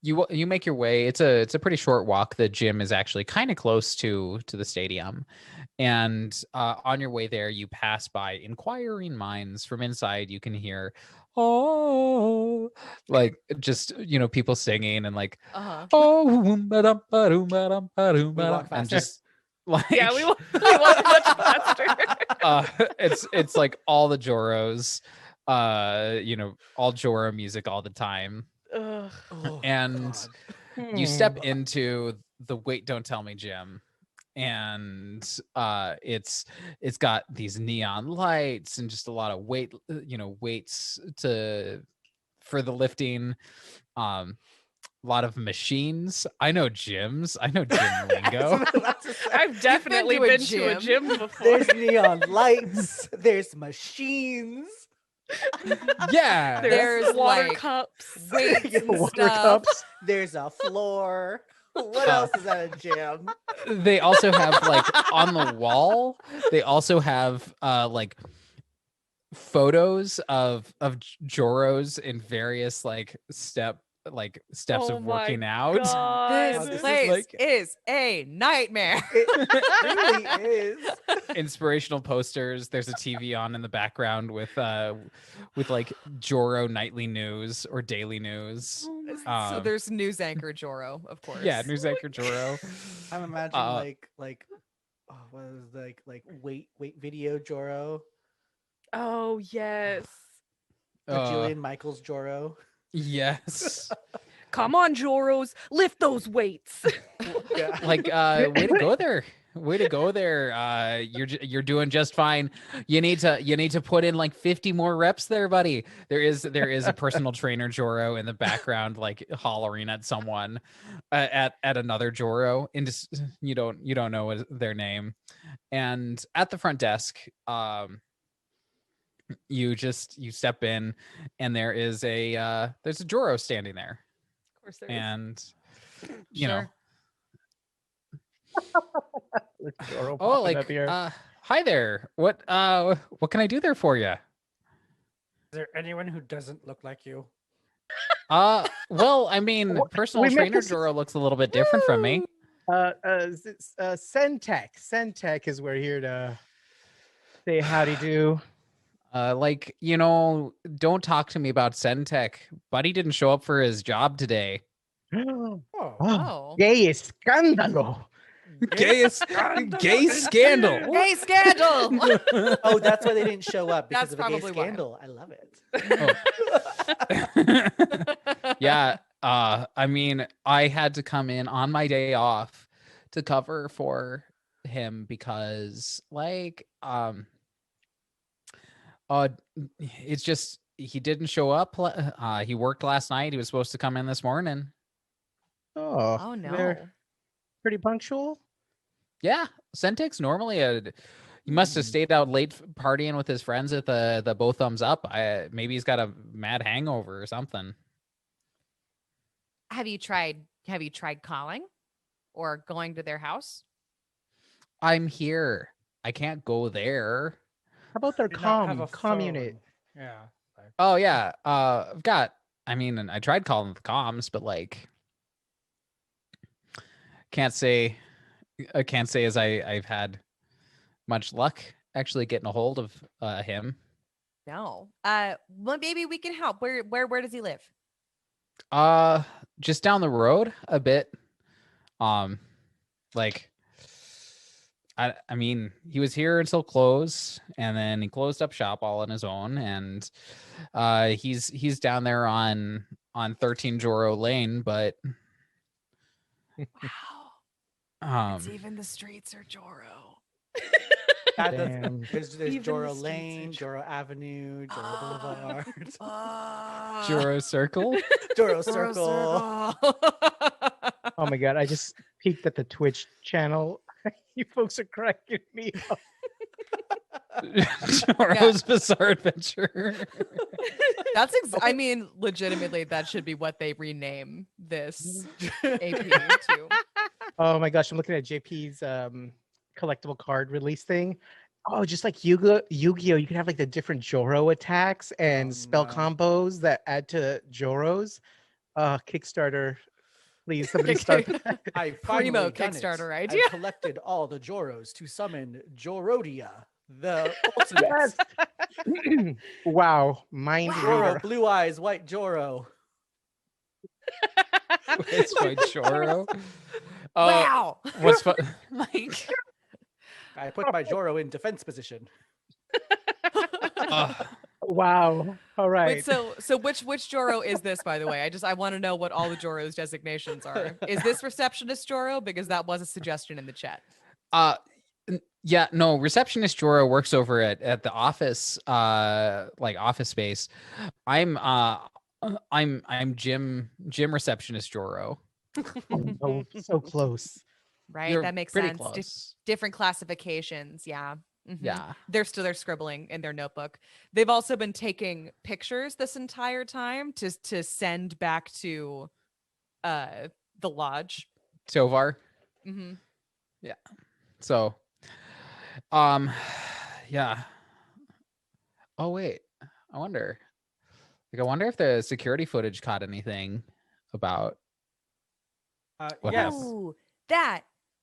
You make your way. It's a pretty short walk. The gym is actually kind of close to the stadium. And on your way there, you pass by inquiring minds. From inside, you can hear, oh, like just people singing and like, oh,
walk
and
faster.
just like
Yeah, we walk much faster.
it's like all the Joros, all Joro music all the time.
Ugh.
Oh,
And
God.
you step into the Wait Don't Tell Me gym, and it's got these neon lights and just a lot of weights for the lifting, a lot of machines. I know gyms. I know gym lingo.
I've definitely been to a gym before.
There's neon lights. There's machines.
Yeah.
There's
water
like
cups.
weights
Yeah,
and
water
stuff.
cups. There's a floor. What else is at a gym?
They also have like on the wall, they also have like photos of Joros in various steps
Oh
of
my
working out.
God.
This
this is
place
like-
is a nightmare.
It really is.
Inspirational posters. There's a TV on in the background with like Joro nightly news or daily news.
Oh my
So there's news anchor Joro, of course.
Yeah, news anchor Joro.
I'm imagining what is wait video Joro,
Oh yes.
Jillian Michaels Joro.
Yes.
Come on, Joros, lift those weights.
Yeah.
Like way to go there. Way to go there. You're doing just fine. You need to put in like 50 more reps there, buddy. There is a personal trainer Joro in the background, like hollering at someone at another Joro, and just you don't know their name. And at the front desk, you step in, and there's a Joro standing there,
Of course there is.
and
Sure.
Oh, like hi there. What can I do there for you?
Is there anyone who doesn't look like you?
Well, I mean, personal
we met
trainer
this-
Joro looks a little bit different from me.
Centec is we're here to say howdy do.
Don't talk to me about Centec. Buddy didn't show up for his job today.
Oh,
Oh.
Gay escándalo.
Gay scandal.
Gay scandal.
Oh, that's why they didn't show up, because
That's
of a gay
probably why.
scandal. I love it.
Yeah. I mean, I had to come in on my day off to cover for him because it's just he didn't show up. He worked last night. He was supposed to come in this morning.
Oh
they're
no.
pretty punctual.
Yeah, Centec's normally He must have stayed out late partying with his friends at the Both Thumbs Up. Maybe he's got a mad hangover or something.
Have you tried calling or going to their house?
I'm here. I can't go there.
How about their
Do not have a
comm unit?
phone. Yeah.
Oh yeah. I've got. I mean, I tried calling the comms, but like, can't say as I've had much luck actually getting a hold of him.
No. Well, maybe we can help. Where does he live?
Just down the road a bit. Like, I mean, he was here until close, and then he closed up shop all on his own, and he's down there on 13 Joro Lane, but
Wow. It's even the streets are Joro.
There's
Even the
Joro
streets
Lane,
are
Joro Avenue, Joro Boulevard,
Joro Circle.
Joro
Joro
Circle.
Oh my god, I just peeked at the Twitch channel. You folks are cracking me up.
Joro's Bizarre Adventure.
I mean, legitimately, that should be what they rename this AP to.
Oh my gosh, I'm looking at JP's collectible card release thing. Oh, just like Yu-Gi-Oh, you can have like the different Joro attacks and spell combos that add to Joros. Kickstarter, please somebody start that.
I
Primo
finally done
Kickstarter
it.
idea.
I collected all the Joros to summon Jorodia, the ultimate.
Yes. Wow, mind
Joro,
reader.
blue eyes, white Joro.
It's my Joro.
Wow.
What's fun? Like,
I put my Joro in defense position.
Wow. All right.
Wait, so which Joro is this, by the way? I want to know what all the Joro's designations are. Is this receptionist Joro? Because that was a suggestion in the chat.
Yeah, no, receptionist Joro works over at the office, like office space. I'm gym receptionist Joro.
Oh, so close.
Right,
You're
that makes
pretty
sense.
close.
Different classifications, yeah. Mhm.
Yeah.
They're scribbling in their notebook. They've also been taking pictures this entire time to send back to the lodge.
Tovar.
Mm-hmm.
Yeah. So, yeah. Oh wait, I wonder if the security footage caught anything about. What
Yes.
happened?
Ooh, that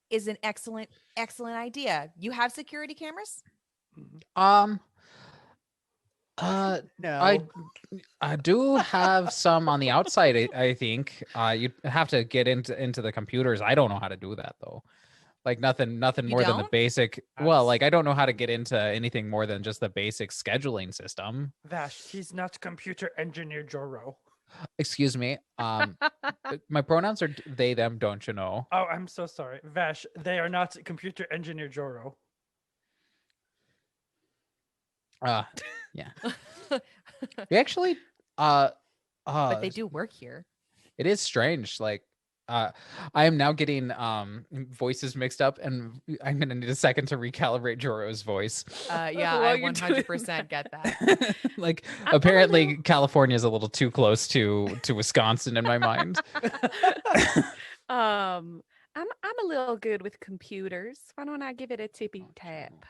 is an excellent idea. You have security cameras?
No.
No.
I do have some on the outside. I think you'd have to get into the computers. I don't know how to do that though. Like nothing
You
more than the
don't?
basic. Well, like I don't know how to get into anything more than just the basic scheduling system.
Vash, he's not computer engineer Joro.
Excuse me. My pronouns are they, them. Don't you know?
Oh, I'm so sorry. Vash, they are not computer engineer Joro.
Yeah. We actually.
But they do work here.
It is strange. Like, I am now getting voices mixed up, and I'm gonna need a second to recalibrate Joro's voice.
Yeah,
While
I
you're doing
100% get that.
Like, apparently California is a little too close to Wisconsin in my mind.
I'm a little good with computers. Why don't I give it a tippy tap?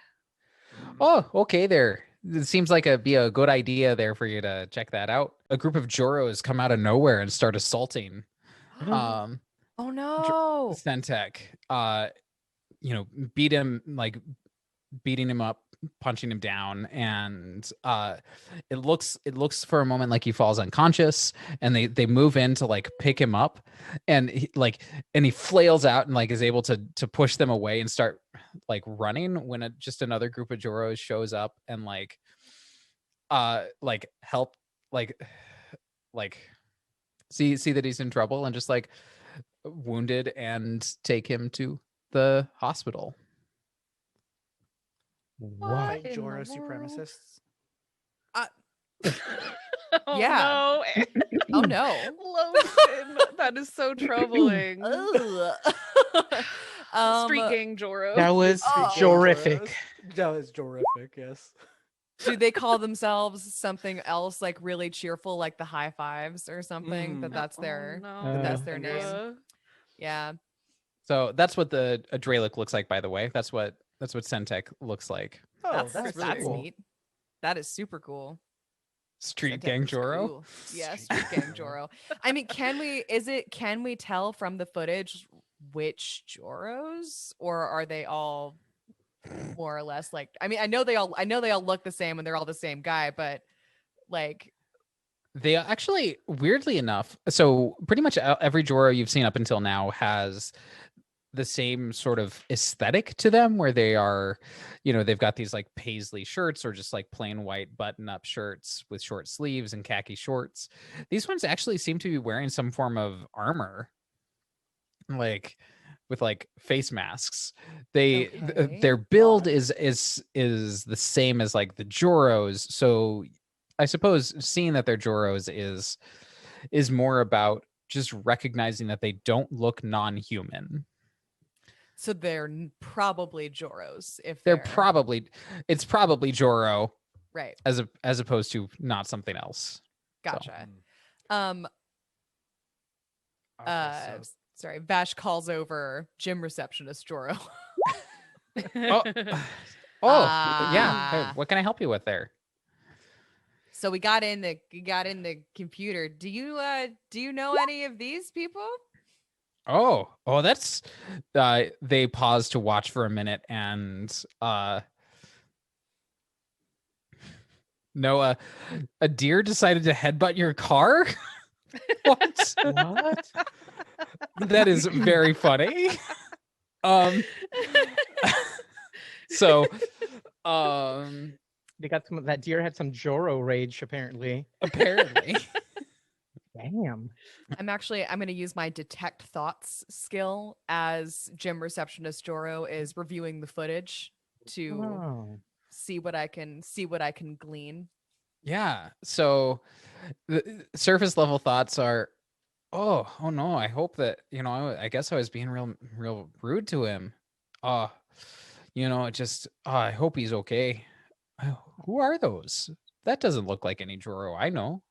Oh, okay. There. It seems like be a good idea there for you to check that out. A group of Joros come out of nowhere and start assaulting.
Oh no.
Centec, beating him up, punching him down, and it looks for a moment like he falls unconscious, and they move in to like pick him up, and he flails out and like is able to push them away and start like running when just another group of Joros shows up and help see that he's in trouble and just like wounded and take him to the hospital.
Wow.
in the
Joro
world?
supremacists.
Oh,
Yeah.
no.
Oh no.
Lotion. That is so troubling.
Ugh.
Street gang Joro.
That was horrific.
That was horrific. Yes.
Do they call themselves something else, like really cheerful, like the high fives or something? That's their that's their name. Yeah.
So that's what a Dralic looks like, by the way. That's what Centec looks like.
Oh, that's really
that's
cool.
neat. That is super cool.
Street
Centec
gang
looks
Joro.
cool. Yeah, Street gang Joro. I mean, can we tell from the footage which Joros, or are they all more or less like, I mean, I know they all look the same and they're all the same guy, but like
they actually, weirdly enough, so pretty much every Joro you've seen up until now has the same sort of aesthetic to them, where they are, they've got these like paisley shirts or just like plain white button-up shirts with short sleeves and khaki shorts. These ones actually seem to be wearing some form of armor, like with like face masks. Their build is the same as like the Joros. So I suppose seeing that they're Joros is more about just recognizing that they don't look non-human.
So they're probably Joros. If
it's probably Joro,
right?
As opposed to not something else.
Gotcha.
So.
Sorry, Vash calls over gym receptionist Joro.
Yeah. Hey, what can I help you with there?
So we got in the computer. Do you know any of these people?
Oh, that's they pause to watch for a minute, and no, a deer decided to headbutt your car. What? That is very funny. So
they got that deer had some Joro rage apparently. Damn.
I'm going to use my detect thoughts skill as gym receptionist Joro is reviewing the footage to see what I can glean.
Yeah. So the surface level thoughts are, oh no, I hope that, I guess I was being real rude to him. I hope he's okay. Who are those? That doesn't look like any Joro I know.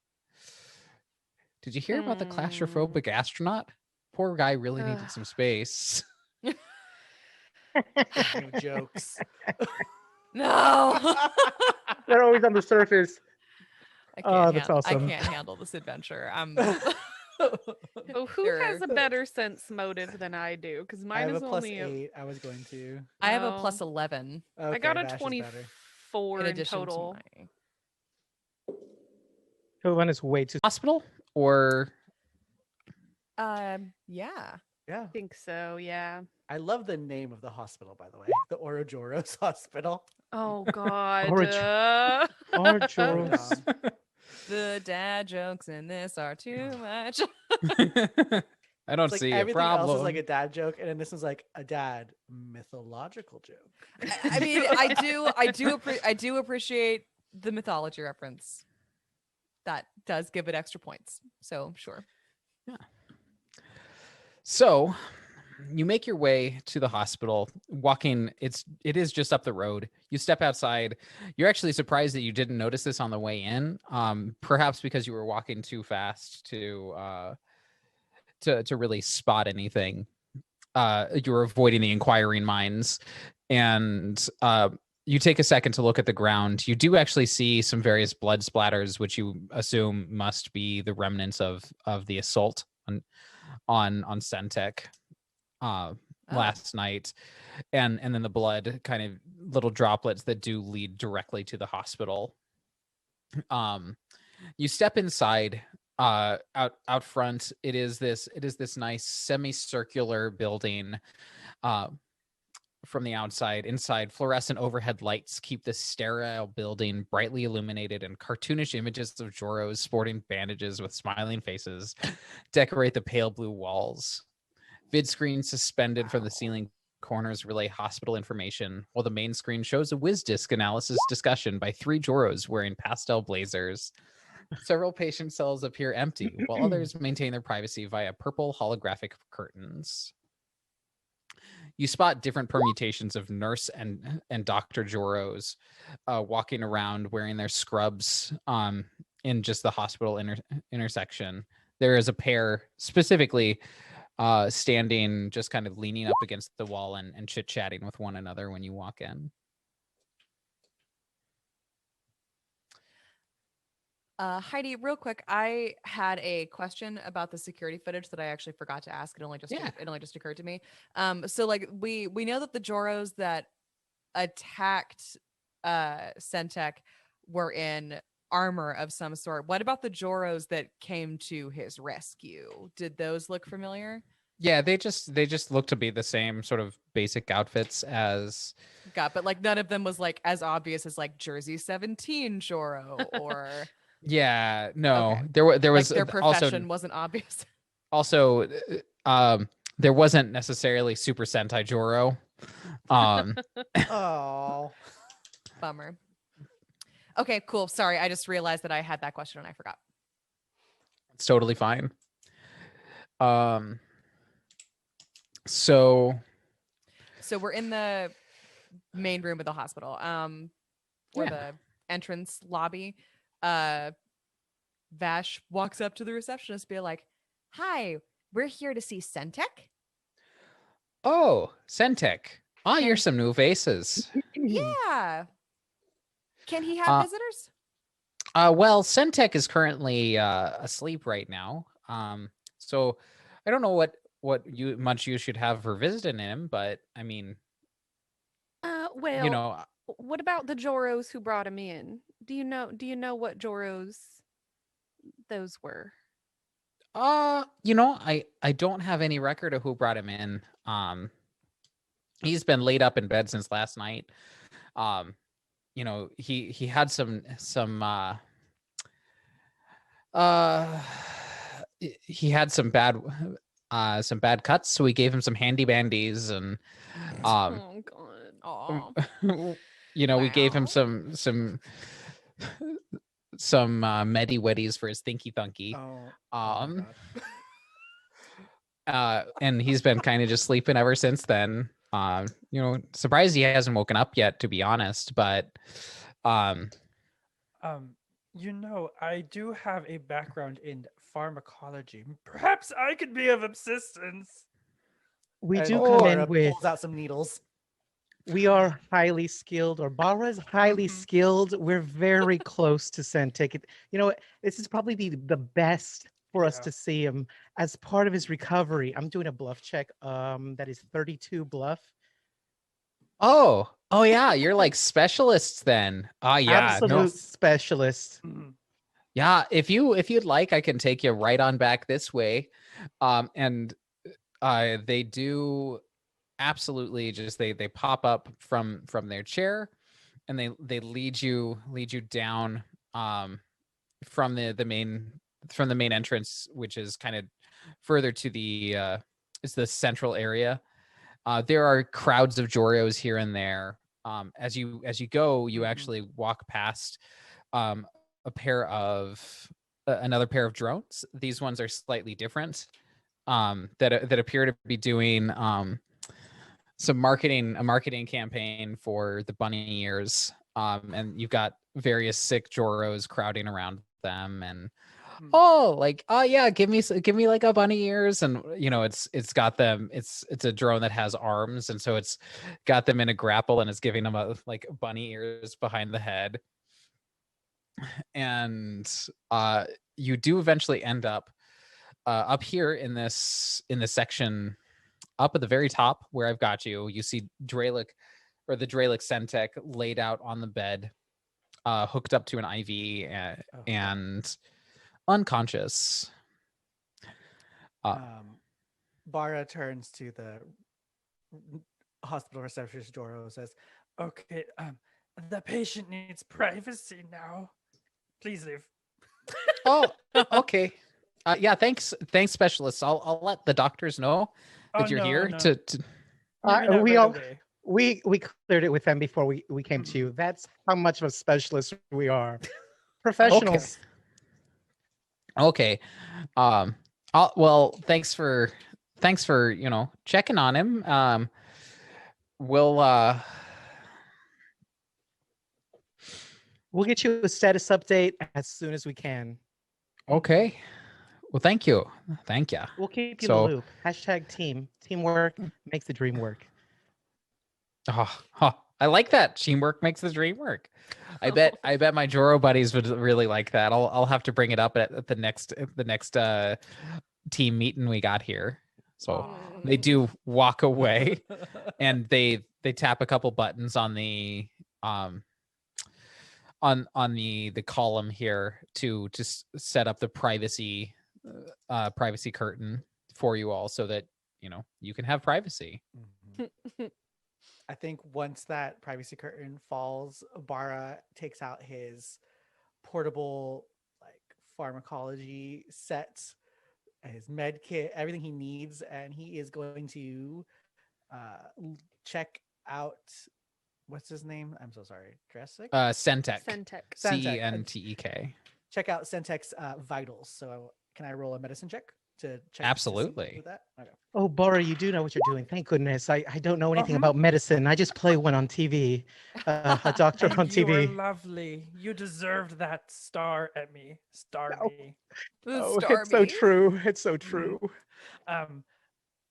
Did you hear about the claustrophobic astronaut? Poor guy really needed some space.
No jokes.
No.
They're always on the surface.
That's awesome. I can't handle this adventure.
Who has a better sense motive than I do? Because mine is only
+8. I was going to.
I have a +11.
Okay,
I got a 24 in total.
One is way too
hospital or
yeah.
I
think so. Yeah.
I love the name of the hospital, by the way. The Ourojoros Hospital.
Oh God.
Ourojoros.
The dad jokes in this are too much.
I don't see a
everything
problem.
Else is like a dad joke, and then this is like a dad mythological joke.
I mean, I do appreciate the mythology reference. That does give it extra points. So sure.
Yeah. So you make your way to the hospital, walking. It is just up the road. You step outside. You're actually surprised that you didn't notice this on the way in. Perhaps because you were walking too fast to really spot anything. You were avoiding the inquiring minds, and you take a second to look at the ground. You do actually see some various blood splatters, which you assume must be the remnants of the assault on Centec last night, and then the blood, kind of little droplets that do lead directly to the hospital. You step inside. Out front, it is this nice semicircular building. From the outside, inside, fluorescent overhead lights keep this sterile building brightly illuminated, and cartoonish images of Joros sporting bandages with smiling faces decorate the pale blue walls. Vid screens suspended from the ceiling corners relay hospital information, while the main screen shows a WizDisc analysis discussion by 3 Joros wearing pastel blazers. Several patient cells appear empty, while others maintain their privacy via purple holographic curtains. you spot different permutations of nurse and Dr. Joros walking around wearing their scrubs in just the hospital intersection. There is a pair specifically standing just kind of leaning up against the wall and chit-chatting with one another when you walk in.
Heidi, real quick, I had a question about the security footage that I actually forgot to ask. It only just occurred to me. So like we know that the Joros that attacked Centek were in armor of some sort. What about the Joros that came to his rescue? Did those look familiar?
Yeah, they just look to be the same sort of basic outfits as.
But like none of them was like as obvious as like Jersey 17 Joro or.
Yeah, no,
Okay.
there was
like their profession
also
wasn't obvious.
Also, there wasn't necessarily Super Sentai Joro.
Oh,
Bummer. Okay, cool. Sorry, I just realized that I had that question and I forgot.
It's totally fine. So
we're in the main room of the hospital, or the entrance lobby. Vash walks up to the receptionist, be like, "Hi, we're here to see Centek."
Oh, Centek. Oh, you're some new faces.
Yeah. Can he have visitors?
Well, Centek is currently asleep right now. So I don't know what you should have for visiting him, but I mean,
well,
you know,
what about the Joros who brought him in? Do you know what Joros those were?
I don't have any record of who brought him in. He's been laid up in bed since last night. He had some he had some bad cuts, so we gave him some handy bandies and
Oh god.
we gave him some medi weddies for his thinky thunky. And he's been kind of just sleeping ever since then. Surprised he hasn't woken up yet, to be honest, but
I do have a background in pharmacology. Perhaps I could be of assistance.
We
And
do come
Bara
in with.
pulls out some needles.
We are highly skilled, or Bara is highly skilled. We're very close to Centek. This is probably the best for us to see him as part of his recovery. I'm doing a bluff check. That is 32 bluff.
Oh yeah, you're like specialists then.
Absolute specialist.
Yeah, if you'd like, I can take you right on back this way. And they do absolutely just they pop up from their chair and they lead you down from the main entrance, which is kind of further to the is the central area. There are crowds of Joros here and there. As you go, you actually walk past another pair of drones. These ones are slightly different. That appear to be doing a marketing campaign for the bunny ears. And you've got various sick Joros crowding around them and give me like a bunny ears, and it's got them, it's a drone that has arms, and so it's got them in a grapple and it's giving them a like bunny ears behind the head. And you do eventually end up here in this section up at the very top where I've got you. You see the Dralic Centek laid out on the bed, hooked up to an IV and unconscious.
Bara turns to the hospital receptionist Joro and says,
"Okay, the patient needs privacy now. Please leave."
Oh, okay. Yeah, thanks, specialists. I'll let the doctors know that you're here. To
we cleared it with them before we came to you. That's how much of a specialist we are. Professionals.
Okay. Well, thanks for checking on him. we'll
We'll get you a status update as soon as we can.
okay. Well, thank you. Thank you.
We'll keep you in
So-
the loop. Hashtag team. Teamwork makes the dream work.
Oh, I like that. Teamwork makes the dream work. I bet my Joro buddies would really like that. I'll have to bring it up at the next team meeting we got here. So they do walk away and they tap a couple buttons on the on the column here to just set up the privacy curtain for you all so that you can have privacy.
I think once that privacy curtain falls, Bara takes out his portable like pharmacology set, his med kit, everything he needs, and he is going to check out what's his name? I'm so sorry. Dressic?
Centek.
Centek.
CNTEK.
Check out Centek's vitals. So can I roll a medicine check to check?
Absolutely.
With that? Okay.
Oh, Bora, you do know what you're doing. Thank goodness. I don't know anything
Uh-huh.
about medicine. I just play one on TV. A doctor
And
on
you were
TV.
lovely. You deserved that star at me. Star
No.
me.
Oh, it's so true. It's so true.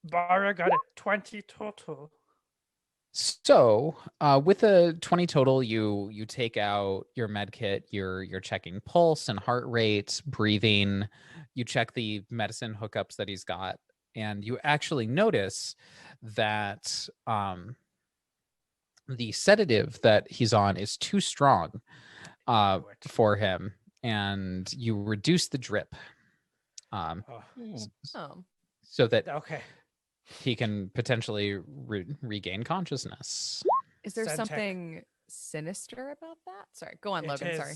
Bara got a 20 total.
So with a 20 total, you take out your med kit, you're checking pulse and heart rate, breathing, you check the medicine hookups that he's got, and you actually notice that the sedative that he's on is too strong for him, and you reduce the drip so that
Okay.
he can potentially regain consciousness.
Is there
Centek.
something sinister about that? Sorry, go on, Logan. Sorry.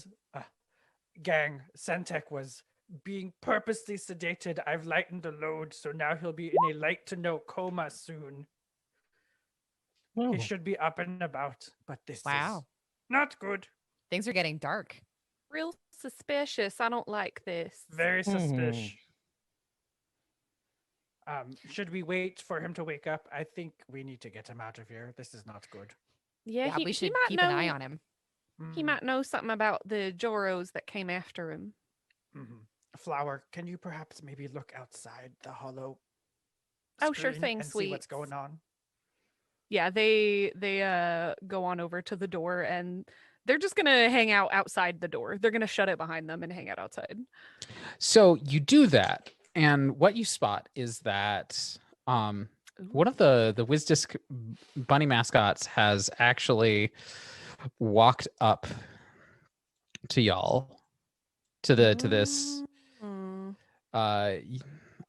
Gang, Centek was being purposely sedated. I've lightened the load, so now he'll be in a light to no coma soon.
Oh.
He should be up and about, but this is
Wow.
not good.
Things are getting dark.
Real suspicious. I don't like this.
Very
Hmm.
suspicious. Should we wait for him to wake up? I think we need to get him out of here. This is not good.
Yeah,
Yeah,
he,
we
he
should
might
keep
know,
an eye on him.
He might know something about the Joros that came after him.
Flower, can you perhaps maybe look outside the hollow?
Oh, sure
screen
thing,
and see what's
sweets.
going on.
Yeah, they go on over to the door and they're just gonna hang out outside the door. They're gonna shut it behind them and hang out outside.
So you do that, and what you spot is that one of the WizDisc bunny mascots has actually walked up to y'all to this. I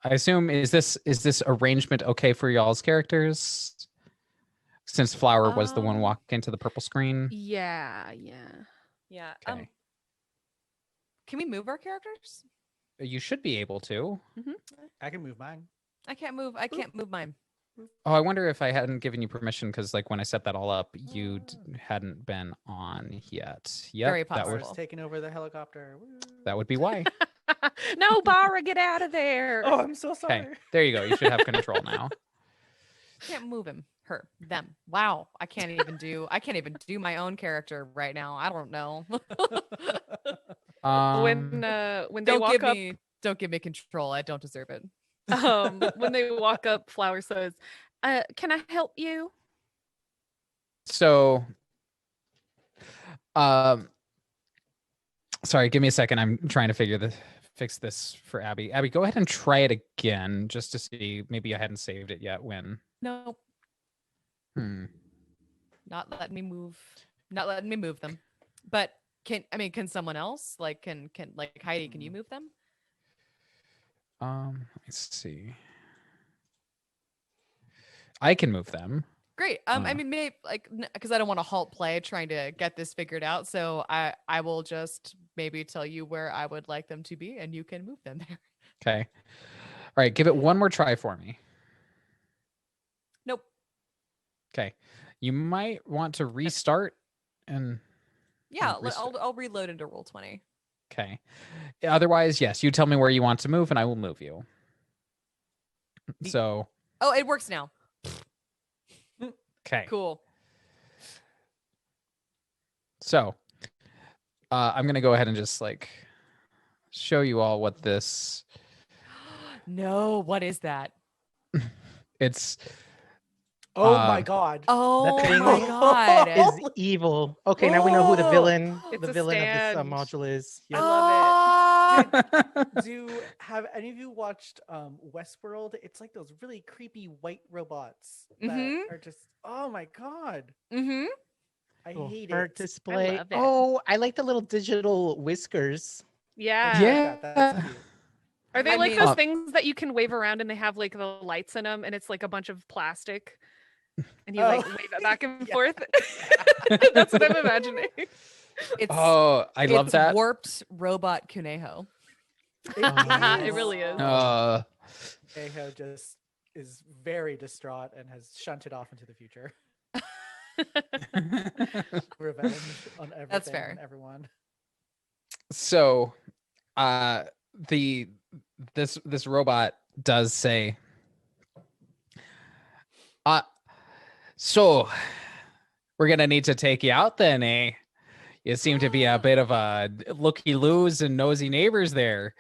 assume is this arrangement okay for y'all's characters? Since Flower was the one walking to the purple screen.
Yeah.
Yeah.
Okay.
Can we move our characters?
You should be able to.
I can move mine.
I can't move mine.
Oh, I wonder if I hadn't given you permission because, like, when I set that all up, you hadn't been on yet. Yep,
Very
that
possible.
was,
Bara's taking over the helicopter. Woo.
that would be why.
No, Bara, get out of there.
Oh, I'm so sorry.
Okay, there you go. You should have control now.
Can't move him. Her. Them. Wow. I can't even do my own character right now. I don't know.
When they walk up,
don't give me control. I don't deserve it.
when they walk up, Flower says, "Can I help you?"
So, sorry, give me a second. I'm trying to fix this for Abby. Abby, go ahead and try it again just to see. Maybe I hadn't saved it yet.
No. Not letting me move them. But can someone else can Heidi, can you move them?
Let's see. I can move them.
Great. I mean, maybe because I don't want to halt play trying to get this figured out. So I will just maybe tell you where I would like them to be, and you can move them there.
Okay. All right. Give it one more try for me.
Nope.
Okay. You might want to restart and.
Yeah, I'll reload into Roll20.
Okay. Otherwise, yes, you tell me where you want to move, and I will move you. So.
Oh, it works now.
Okay.
Cool.
So, I'm gonna go ahead and just like show you all what this.
No, what is that?
It's
Oh my
Um,
god.
Oh
thing
my god.
Is evil. Okay, now we know who the villain,
It's
the
a
villain of this
stand.
module is.
I
Yep.
love it.
Do have any of you watched Westworld? It's like those really creepy white robots that
Mhm.
are just oh my god.
Mm-hmm.
I
Cool.
hate
Art
it.
display.
love it.
Oh, I like the little digital whiskers.
I
Yeah.
do like
Yeah.
that. That's cute.
Are they
I
like
mean-
those things that you can wave around and they have like the lights in them and it's like a bunch of plastic and you like
Oh,
wave it back and
yeah.
forth? That's what I'm imagining.
It's
I love
it's
that.
warped robot Kuneho.
It
is.
really is.
Eho just is very distraught and has shunted off into the future. Revenge on everything
fair.
and everyone.
So, this robot does say, so we're gonna need to take you out then, eh? You seem to be a bit of a looky-loos and nosy neighbors there,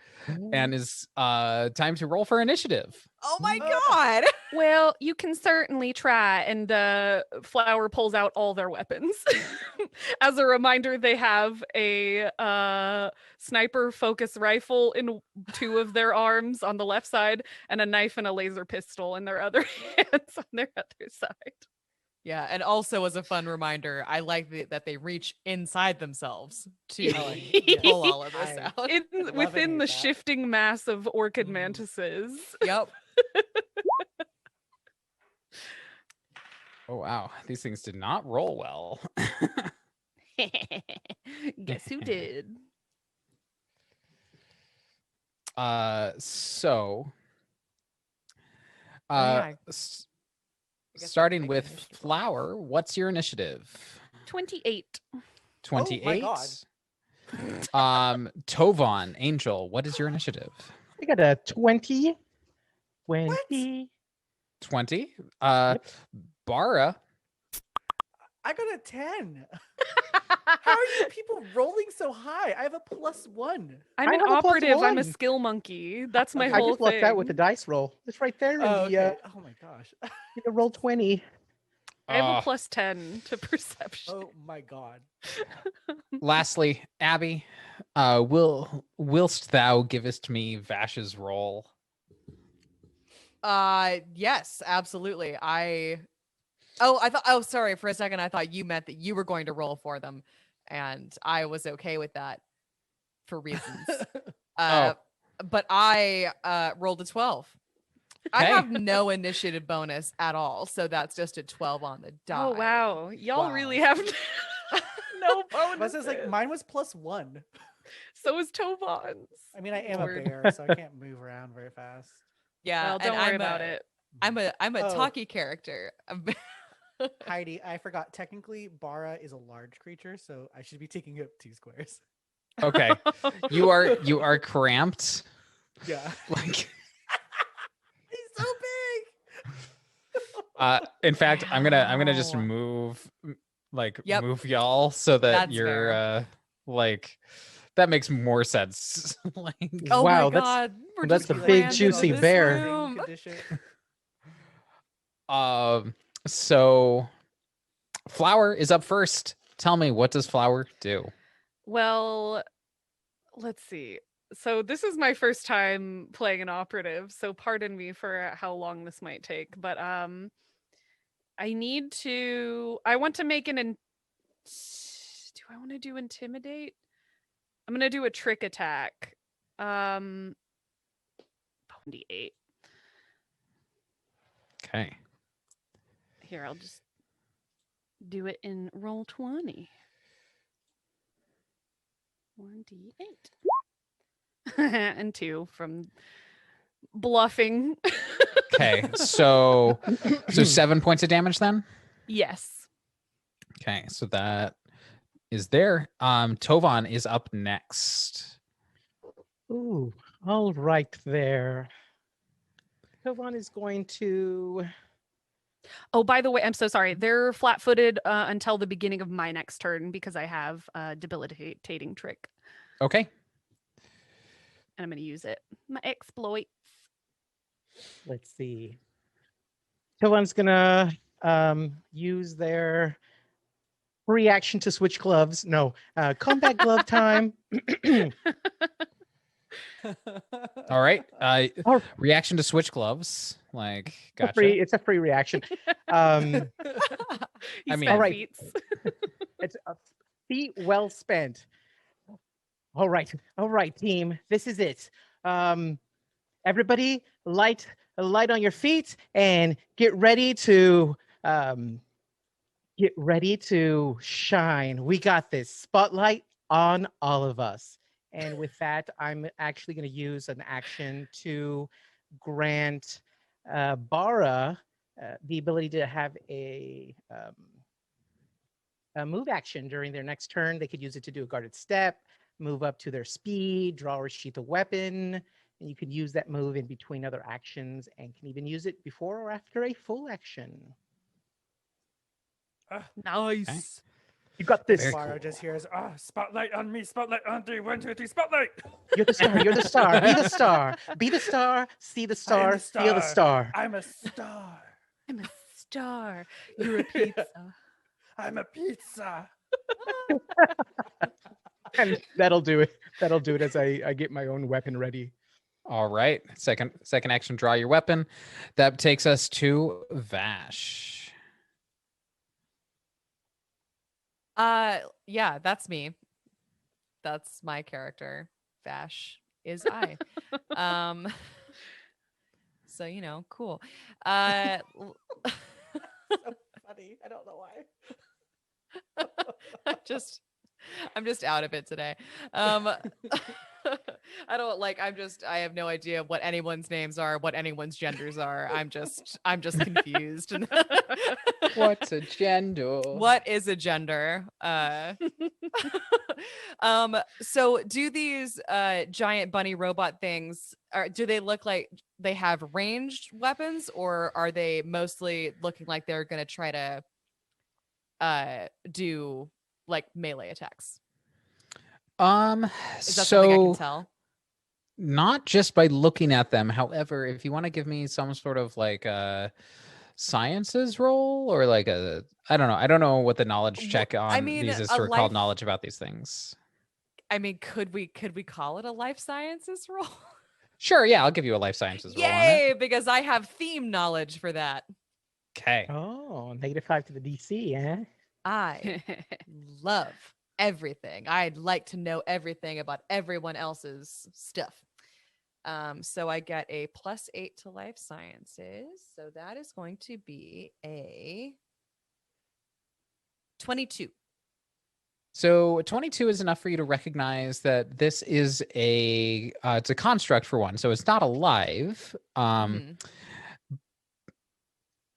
and is time to roll for initiative.
Oh my god.
Well, you can certainly try. And Flower pulls out all their weapons. As a reminder, they have a sniper focus rifle in two of their arms on the left side and a knife and a laser pistol in their other hands on their other side.
Yeah, and also as a fun reminder, I like that they reach inside themselves to pull all of this
I-
out.
In,
and
within
hate
the
that.
shifting mass of orchid
Mm.
mantises.
Yep.
Oh wow, these things did not roll well.
Guess who did?
So,
yeah, I
s-
guess I'll
starting
take
with
initiative.
Flower, what's your initiative?
28.
28.
God.
Tovon, Angel, what is your initiative?
I got a 20. 20.
20.
Yep.
Bara,
I got a 10. How are you people rolling so high? I have a +1.
I'm
I
an
have a plus
operative. I'm a
1.
skill monkey. That's my
Okay.
I
whole
just
thing.
left that with the dice roll. It's right there in
Oh,
the
okay. Oh my gosh.
roll 20.
I have
uh,
a plus 10 to perception.
Oh my god.
lastly, Abby, whilst thou givest me Vash's roll.
Yes, absolutely. Oh, sorry. For a second, I thought you meant that you were going to roll for them, and I was okay with that for reasons. But I rolled a 12. I
Okay.
have no initiative bonus at all, so that's just a 12 on the die.
Oh, wow. Y'all
Wow.
really have no
But
bonus.
it's like mine was +1.
So is Tovon's.
I mean, I am
Lord.
a bear, so I can't move around very fast.
Yeah,
Well,
and
don't worry
I'm
about it.
I'm a
Oh.
talkie character.
Heidi, I forgot. Technically, Bara is a large creature, so I should be taking up 2 squares.
Okay. You are cramped.
Yeah.
Like
He's so big.
in fact, I'm gonna just
Wow.
move
Yep.
move y'all so that
That's
you're
fair.
like that makes more sense. Like
Oh
Wow,
my god, we're
that's
just
a big,
crammed into
juicy
this
bear.
room.
Condition.
so Flower is up first. Tell me, what does Flower do?
Well, let's see. So this is my first time playing an operative, so pardon me for how long this might take, but I want to make do I want to do intimidate? I'm going to do a trick attack. 28.
Okay.
Here, I'll just do it in roll 20. 1d8. And 2 from bluffing.
Okay. So 7 points of damage then?
Yes.
Okay, so that is there. Tovon is up next.
Ooh, all right there. Tovon is going to.
Oh, by the way, I'm so sorry. They're flat-footed until the beginning of my next turn because I have a debilitating trick,
Okay.
and I'm going to use it. My exploits.
Let's see. Someone's gonna use their reaction to switch gloves. No, combat glove time.
All right.
Oh,
Reaction to switch gloves. Like, gotcha.
it's a free reaction.
He
I
spent
mean-
All right.
feats.
It's a feat well spent. All right, team. This is it. Everybody, light on your feet and get ready to shine. We got this. Spotlight on all of us. And with that, I'm actually going to use an action to grant Bara the ability to have a move action during their next turn. They could use it to do a guarded step, move up to their speed, draw or sheath a weapon. And you could use that move in between other actions and can even use it before or after a full action.
Nice.
You got this.
Very
Bara
cool.
just hears, spotlight on me, spotlight on 3, 1, 2, 3, spotlight.
You're the star. You're the star. Be the star. Be the star. See the
I am
star. Feel the star.
I'm a star.
I'm a star. You're a pizza.
I'm a pizza.
And that'll do it. That'll do it as I get my own weapon ready.
All right. Second action, draw your weapon. That takes us to Vash.
Yeah, that's me. That's my character. Vash is I. So cool.
So funny. I don't know why.
I'm just out of it today. I don't like I have no idea what anyone's names are, what anyone's genders are. I'm just confused.
What's a gender?
What is a gender? So do these giant bunny robot things do they look like they have ranged weapons, or are they mostly looking like they're gonna try to do like melee attacks? Is that something I can tell?
Not just by looking at them. However, if you want to give me some sort of like sciences roll or like I don't know what the knowledge check on these is to recall knowledge about these things.
I mean, could we call it a life sciences roll?
Sure, yeah, I'll give you a life sciences roll on
Yay,
it.
because I have theme knowledge for that.
Okay.
Oh, -5 to the DC, eh?
I love everything. I'd like to know everything about everyone else's stuff. So I get a +8 to life sciences. So that is going to be a 22.
So 22 is enough for you to recognize that this is it's a construct for one, so it's not alive.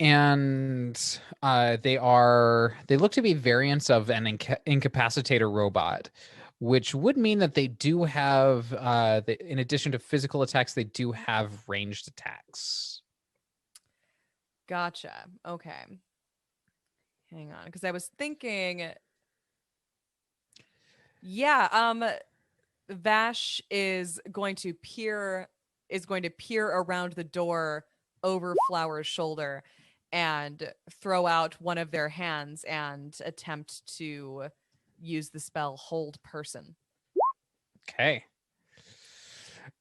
And they look to be variants of an incapacitator robot, which would mean that they do have, in addition to physical attacks, they do have ranged attacks.
Gotcha. Okay. Hang on, because I was thinking, Vash is going to peer around the door over Flower's shoulder and throw out one of their hands and attempt to use the spell Hold Person.
Okay.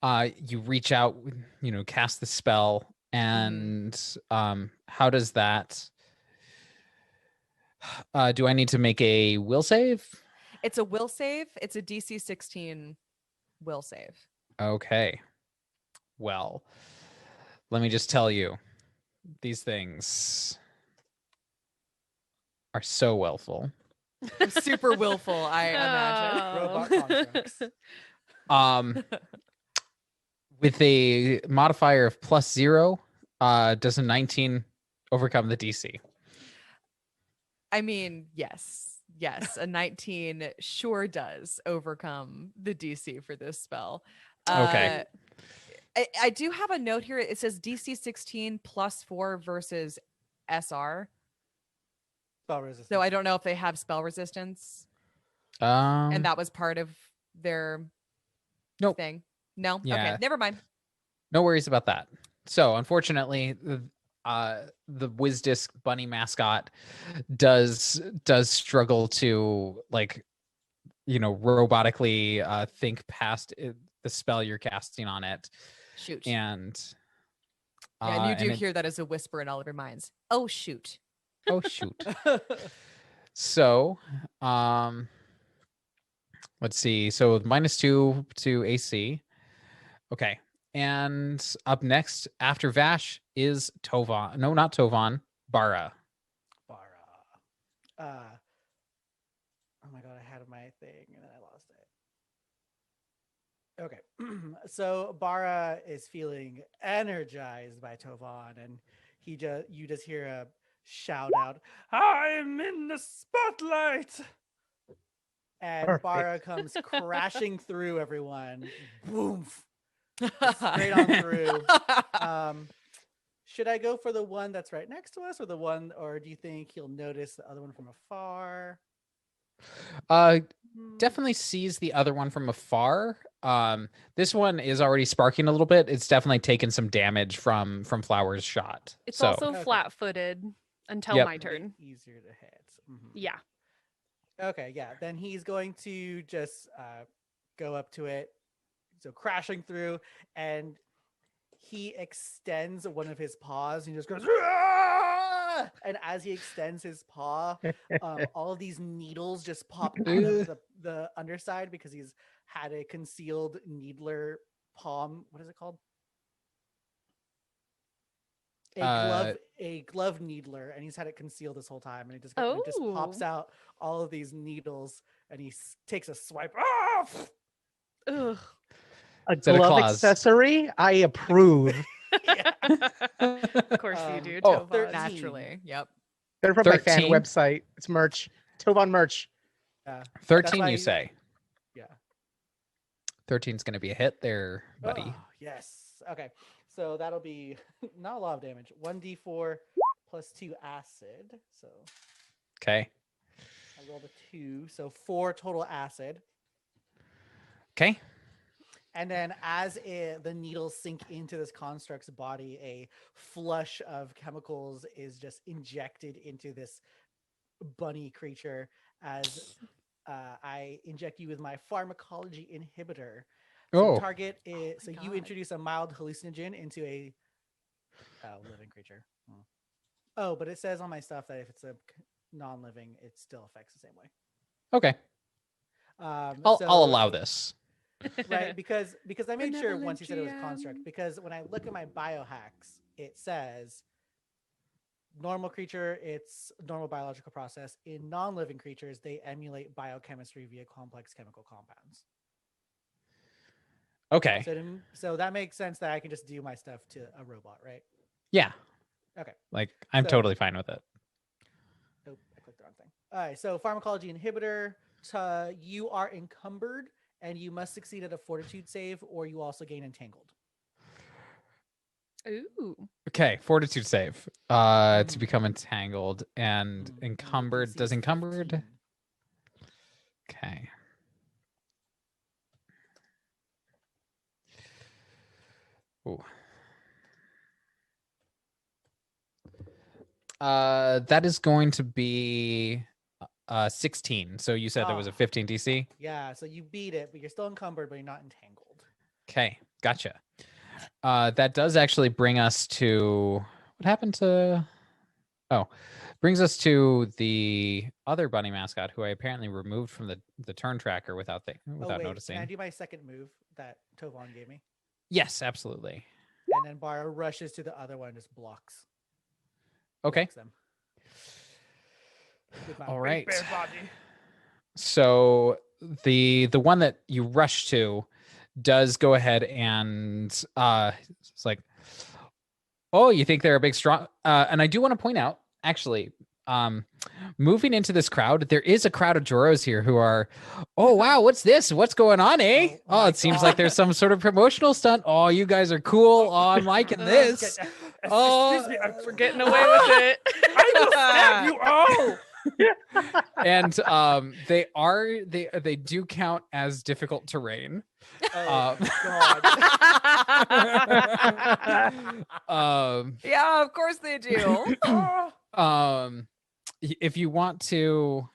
You reach out, cast the spell, and how does that? Do I need to make a will save?
It's a will save. It's a DC 16 will save.
Okay. Well, let me just tell you, these things are so willful.
Super willful, I imagine.
Robot contracts.
With a modifier of +0, does a 19 overcome the DC?
I mean, yes, a 19 sure does overcome the DC for this spell.
Okay.
I do have a note here. It says DC 16 +4 versus SR.
Spell resistance.
So I don't know if they have spell resistance.
Um,
And that was part of their
Nope.
thing. No?
Yeah.
Okay, never mind.
No worries about that. So unfortunately, the WizDisc bunny mascot does struggle to like, robotically think past the spell you're casting on it,
Shoot.
and
Yeah, and you do
and
hear that as a whisper in all of your minds. Oh, shoot.
oh shoot. So, let's see. So -2 to AC. Okay. And up next after Vash is Tovan. No, not Tovan. Bara.
Bara. Oh my god, I had my thing and then I lost it. Okay. So Bara is feeling energized by Tovan, and you just hear a shout out,
I'm in the spotlight.
and
Perfect.
Bara comes crashing through everyone. Boom. Straight on through. Should I go for the one that's right next to us, or do you think he'll notice the other one from afar?
Definitely sees the other one from afar. This one is already sparking a little bit. It's definitely taken some damage from Flower's shot.
It's
So
also
Okay.
flat-footed until
Yep.
my turn.
Easier to hit. Mhm.
Yeah.
Okay, yeah. Then he's going to just go up to it, so crashing through, and he extends one of his paws and he just goes, "Ah!" And as he extends his paw, all of these needles just pop out of the underside because he's had a concealed needler palm. What is it called? A glove needler, and he's had it concealed this whole time, and it just pops
Oh.
out all of these needles, and he takes a swipe. Ah!
Ugh.
A
Is that a
glove
clause?
accessory? I approve.
Of course you do,
oh,
Tovan.
13.
Naturally. Yep.
They're from my fan
13?
website. It's merch. Tovan merch.
13,
why
you say?
Yeah.
13's going to be a hit there, buddy.
Oh, yes. Okay. So that'll be not a lot of damage. 1d4 plus 2 acid. So
Okay.
I rolled a 2. So 4 total acid.
Okay.
And then as the needles sink into this construct's body, a flush of chemicals is just injected into this bunny creature as I inject you with my pharmacology inhibitor. So
Oh.
target is, so you
God.
introduce a mild hallucinogen into a living creature. Oh, but it says on my stuff that if it's a non-living, it still affects the same way.
Okay. I'll allow this.
Right, because I made sure
Benevolent
once you said it was a
GM.
construct, because when I look at my biohacks, it says normal creature, it's normal biological process. In non-living creatures, they emulate biochemistry via complex chemical compounds.
Okay.
So that makes sense that I can just do my stuff to a robot, right?
Yeah.
Okay.
Like, I'm
So-
totally fine with it.
Oh, I clicked the wrong thing. All right, so pharmacology inhibitor, you are encumbered and you must succeed at a fortitude save, or you also gain entangled.
Ooh.
Okay. Fortitude save. To
Mhm.
become entangled and
Mhm.
encumbered.
DC
Does
is
encumbered?
15.
Okay. Ooh. That is going to be 16. So you said there was a
Ah.
15 DC?
Yeah, so you beat it, but you're still encumbered, but you're not entangled.
Okay, gotcha. That does actually bring us to what happened to brings us to the other bunny mascot who I apparently removed from the turn tracker without noticing.
Can I do my second move that Tovan gave me?
Yes, absolutely.
And then Bara rushes to the other one and just blocks.
Okay.
blocks them. With my
All
big
right.
bear body.
So the one that you rush to does go ahead and it's like, oh, you think they're a big strong and I do want to point out actually moving into this crowd, there is a crowd of Joros here who are, oh wow, what's this? What's going on, eh?
Oh
Oh,
my
it seems
God.
like there's some sort of promotional stunt. Oh, you guys are cool. Oh, I'm liking this.
Excuse me,
We're getting away with it.
I will stab you all.
And they do count as difficult terrain.
Oh God.
Yeah, of course they do.
If you want to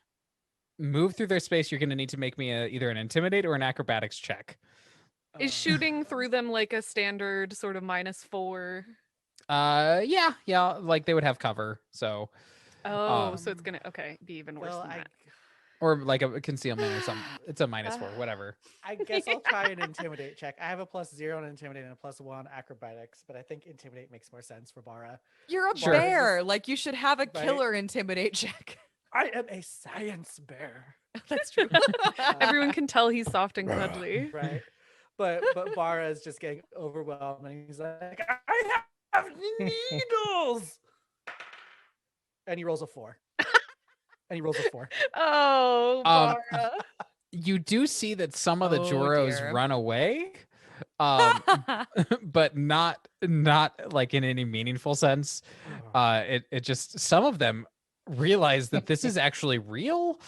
move through their space, you're going to need to make me either an intimidate or an acrobatics check.
Is shooting through them like a standard sort of -4?
Yeah, like they would have cover, so
so it's gonna be even worse
Well,
than that.
or like a concealment or something. It's a -4, whatever.
I guess I'll try an intimidate check. I have a +0 on intimidate and a +1 acrobatics, but I think intimidate makes more sense for Bara.
You're a
Sure.
bear. Like you should have a
Right.
killer intimidate check.
I am a science bear.
That's true.
Everyone can tell he's soft and cuddly.
Right. But Bara is just getting overwhelmed and he's like,
I have needles.
and he rolls a 4. And he rolls a 4.
Oh, Bara.
You do see that some of the
Oh,
Joros
dear.
run away, but not like in any meaningful sense. It just some of them realize that this is actually real,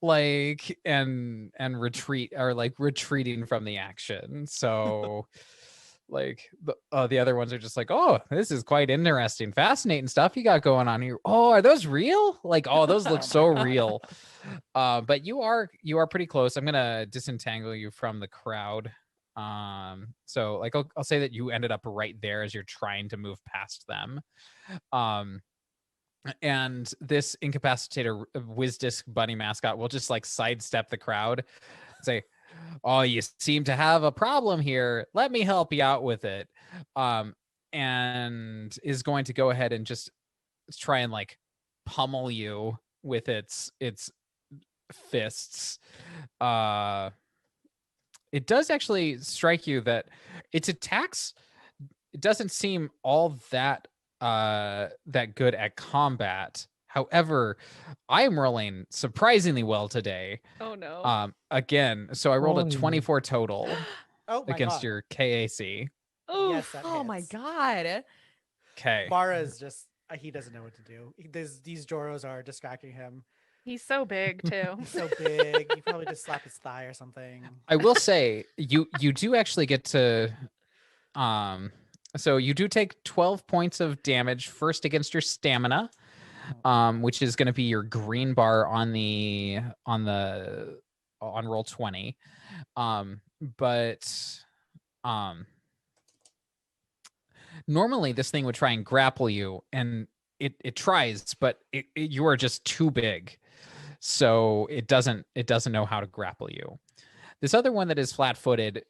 like and retreat or like retreating from the action. So like the other ones are just like, oh, this is quite interesting, fascinating stuff you got going on here. Oh, are those real? Like, oh, those look so real. But you are pretty close. I'm gonna disentangle you from the crowd. So like I'll say that you ended up right there as you're trying to move past them. And this incapacitator WizDisc bunny mascot will just like sidestep the crowd and say, oh, you seem to have a problem here. Let me help you out with it. And is going to go ahead and just try and like pummel you with its fists. It does actually strike you that its attacks, it doesn't seem all that good at combat. However, I am rolling surprisingly well today.
Oh no.
Again, so I rolled
Oh,
a
no.
24 total
Oh my
against
God.
your KAC.
Oh,
Yes, that
Oh my
hits.
god.
Okay.
Bara is just he doesn't know what to do. These Joros are distracting him.
he's so big too.
He's so big. You probably just slap his thigh or something.
I will say you do actually get to so you do take 12 points of damage first against your stamina, which is going to be your green bar on roll 20. But normally this thing would try and grapple you, and it tries, but you are just too big, so it doesn't know how to grapple you. This other one that is flat-footed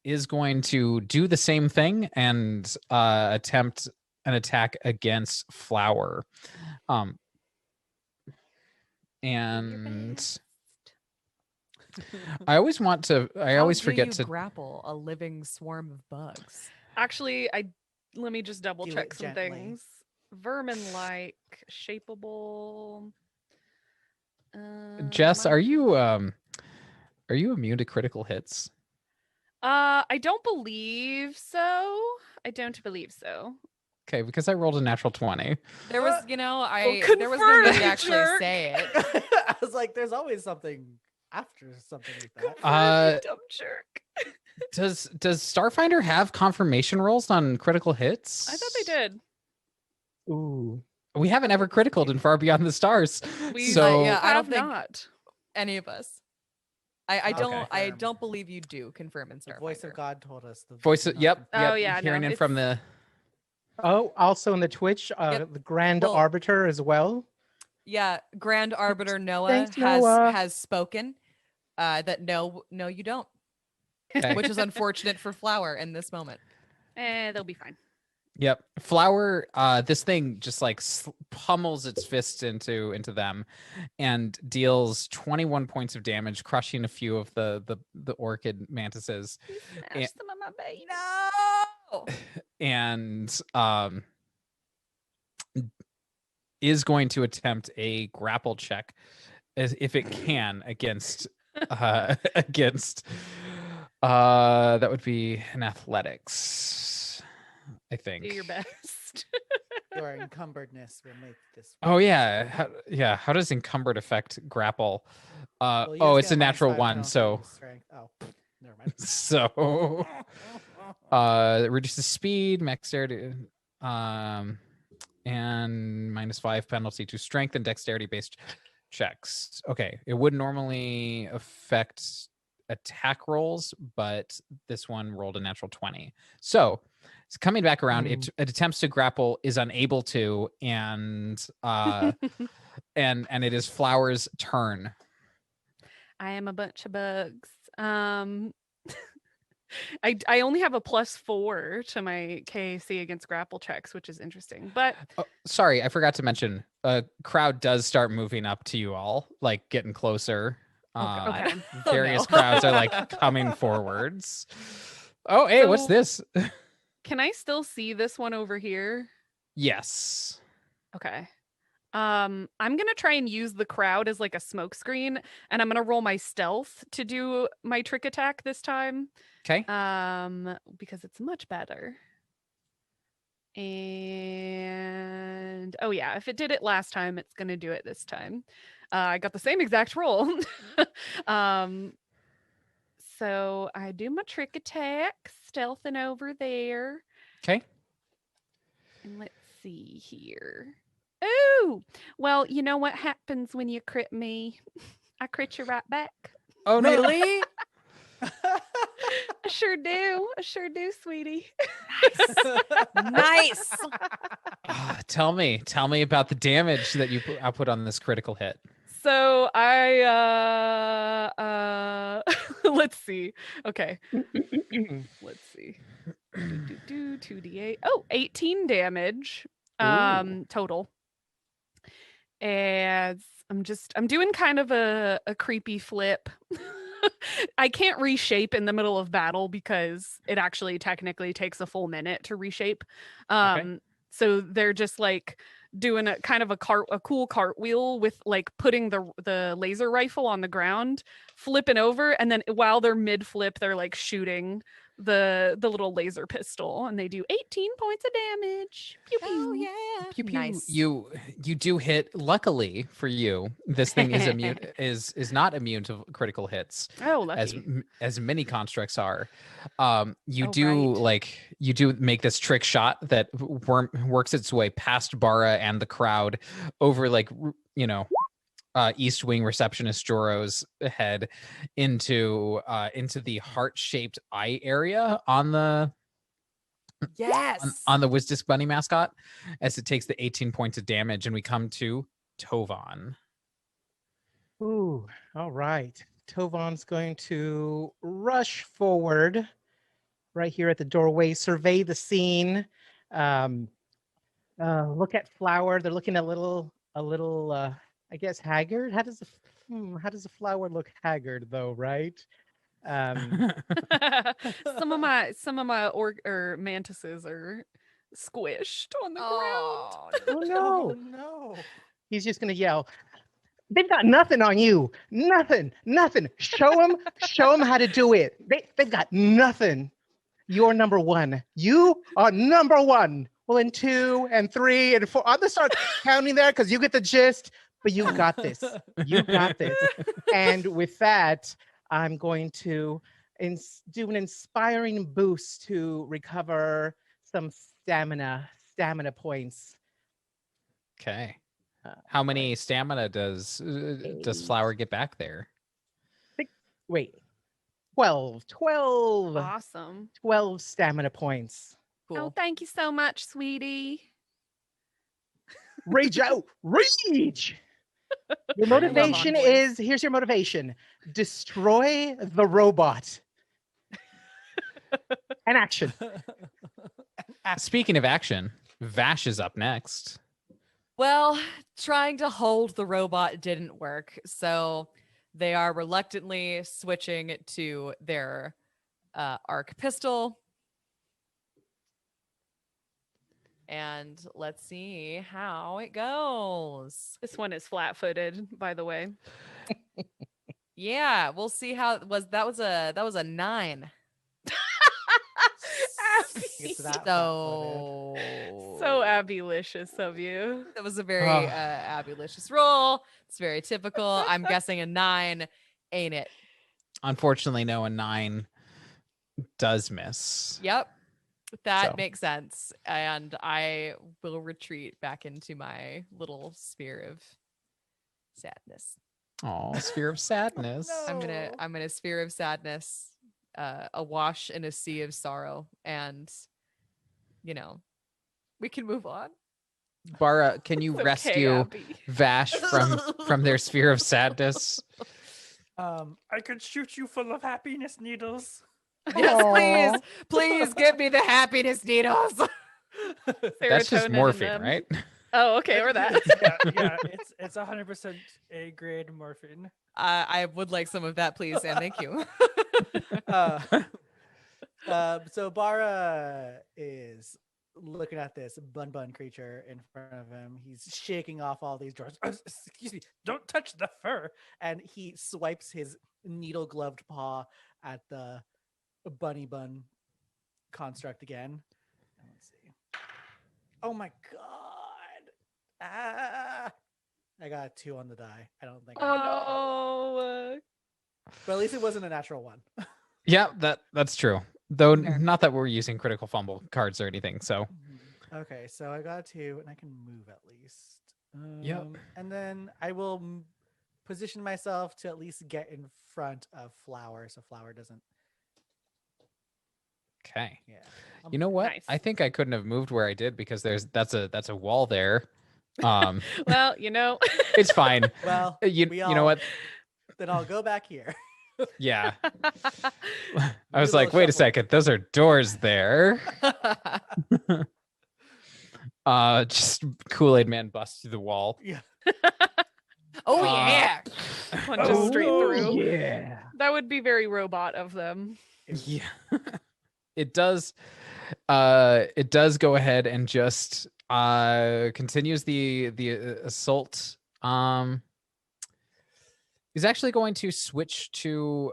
is going to do the same thing and attempt an attack against Flower. And I always want to. I always
How do
forget
you
to.
grapple a living swarm of bugs.
Actually, let me just double
Do
check
it
some
gently.
things. Vermin-like, shapeable.
Jess, are you immune to critical hits?
I don't believe so. I don't believe so.
Okay, because I rolled a natural 20.
There was,
What?
there was no need to
confirm,
actually
jerk.
say it.
I was like, there's always something after something like that.
Uh,
Dumb jerk.
Does Starfinder have confirmation rolls on critical hits?
I thought they did.
Ooh.
We haven't ever criticaled in Far Beyond the Stars.
We
So
yeah, I don't
have
think-
not.
Any of us. I
Not
don't I
confirmed.
don't believe you do confirm in
The voice of
Starfinder.
God told us. The
voice.
is not
Yep.
confirmed.
Oh, yeah,
Hearing
no,
in from the.
Oh, also in the Twitch,
Yep.
the Grand
Well-
Arbiter as well.
Yeah, Grand Arbiter Noah
Thanks,
has
Noah.
has spoken that no you don't,
Okay.
which is unfortunate for Flower in this moment.
They'll be fine.
Yep. Flower, this thing just like pummels its fists into them and deals 21 points of damage, crushing a few of the orchid mantises.
Smash some of my baby.
No.
And is going to attempt a grapple check as if it can against that would be an athletics. I think.
Do your best.
Your encumberedness will make this.
Oh yeah, how does encumbered affect grapple?
Well, you
Oh,
just
it's
get
a natural
-5
one,
penalty
so
to strength. Oh, never mind.
so it reduces speed, dexterity, and -5 penalty to strength and dexterity based checks. Okay, it would normally affect attack rolls, but this one rolled a natural 20. So it's coming back around. It attempts to grapple, is unable to, and and it is Flower's turn.
I am a bunch of bugs. I only have a +4 to my KAC against grapple checks, which is interesting. But
Oh, sorry, I forgot to mention. A crowd does start moving up to you all, like getting closer.
okay.
Various
no.
crowds are like coming forwards. Oh, hey, what's
So-
this?
Can I still see this one over here?
Yes.
Okay. I'm gonna try and use the crowd as like a smoke screen, and I'm gonna roll my stealth to do my trick attack this time.
Okay.
Because it's much better. And oh yeah, if it did it last time, it's gonna do it this time. I got the same exact roll. So I do my trick attack, stealthing over there.
Okay.
And let's see here. Ooh, well, you know what happens when you crit me? I crit you right back.
Oh no.
Really?
I sure do. I sure do, sweetie.
Nice.
Tell me about the damage that you put on this critical hit.
So I let's see. Okay. Let's see. 2d8. Oh, 18 damage. Total. As I'm doing kind of a creepy flip. I can't reshape in the middle of battle because it actually technically takes a full minute to reshape.
Okay.
So they're just like doing a kind of a cool cartwheel with like putting the laser rifle on the ground, flipping over, and then while they're mid flip, they're like shooting the little laser pistol, and they do 18 points of damage. Pew pew.
Oh yeah.
Pew, pew.
Nice.
You do hit. Luckily for you, this thing is immune is not immune to critical hits.
Oh, lucky.
As many constructs are. You
Oh,
do
right.
you do make this trick shot that works its way past Bara and the crowd over East Wing receptionist Joro's head into the heart-shaped eye area on the
Yes.
on the Wisdisc Bunny mascot as it takes the 18 points of damage, and we come to Tovan.
Ooh, all right. Tovan's going to rush forward right here at the doorway, survey the scene, look at Flower. They're looking a little, I guess, haggard. How does the flower look haggard though, right?
some of my or mantises are squished on the ground.
Oh no.
Oh no.
He's just gonna yell, "They've got nothing on you. Nothing. Show them how to do it. They've got nothing. You're number one. You are number one. Well, in 2 and 3 and 4, I'm gonna start counting there because you get the gist. But you got this. You got this. And with that, I'm going to do an inspiring boost to recover some stamina points.
Okay. How many stamina does Flower get back there?
Wait. 12.
Awesome.
12 stamina points.
Cool.
Oh, thank you so much, sweetie.
Rage out. Rage. Your motivation is, here's your motivation. Destroy the robot. And action.
Speaking of action, Vash is up next.
Well, trying to hold the robot didn't work, so they are reluctantly switching to their arc pistol. And let's see how it goes.
This one is flat-footed, by the way.
Yeah, we'll see how it was. That was a 9.
It's that
So
So Abby-licious of you.
that was a very abulicious roll. It's very typical. I'm guessing a 9, ain't it?
Unfortunately, no, a 9 does miss.
Yep. That
So.
makes sense. And I will retreat back into my little sphere of sadness.
Oh, sphere of sadness.
I'm in a sphere of sadness, awash in a sea of sorrow, and we can move on.
Bara, can you
It's okay,
rescue
Abby.
Vash from their sphere of sadness?
I could shoot you full of happiness needles.
Yes, please give me the happiness needles.
That's just
Serotonin in
morphine,
them.
right?
Oh, okay, or that.
yeah, it's 100% A grade morphine.
I would like some of that, please, and thank you.
So Bara is looking at this bun creature in front of him. He's shaking off all these drawers.
Excuse me, don't touch the fur.
And he swipes his needle gloved paw at the bunny bun construct again. And let's see. Oh my god. I got a 2 on the die. I don't think
Oh,
but at least it wasn't a natural 1.
Yeah, that's true. Though
Fair.
not that we're using critical fumble cards or anything. So
Okay, so I got a 2 and I can move at least.
Yep.
And then I will position myself to at least get in front of Flower so Flower doesn't.
okay.
Yeah.
You know what?
Nice.
I think I couldn't have moved where I did because that's a wall there.
well,
It's fine.
Well,
You
we
know
all-
what?
Then I'll go back here.
Yeah. I
Do
was
a
like,
little
wait a
shuffle.
second, those are doors there. Just Kool-Aid Man busts through the wall.
Yeah.
Oh
Uh,
yeah.
punches straight through.
Yeah.
That would be very robot of them.
Yeah. It does go ahead and just continues the assault. He's actually going to switch to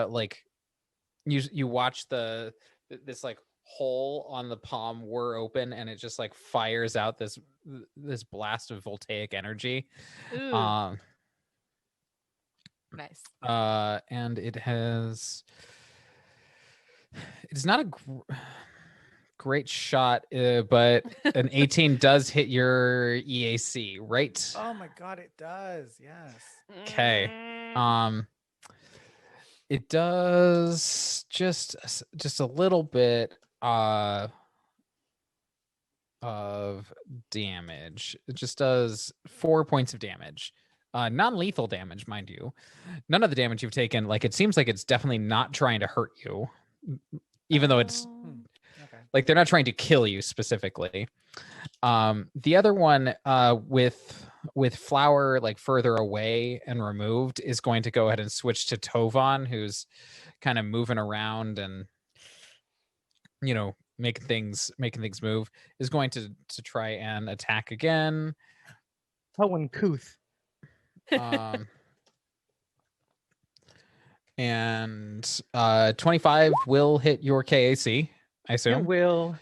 like you watch this like hole on the palm whir open and it just like fires out this blast of voltaic energy.
Ooh.
Nice.
And it's not a great shot, but an 18 does hit your EAC, right?
Oh my god, it does. Yes.
Okay. It does just a little bit of damage. It just does 4 points of damage. Non-lethal damage, mind you. None of the damage you've taken, like it seems like it's definitely not trying to hurt you, even though it's
Okay.
like they're not trying to kill you specifically. The other one with Flower like further away and removed is going to go ahead and switch to Tovan, who's kind of moving around and making things move, is going to try and attack again.
Oh, uncouth.
And 25 will hit your KAC, I assume.
It will.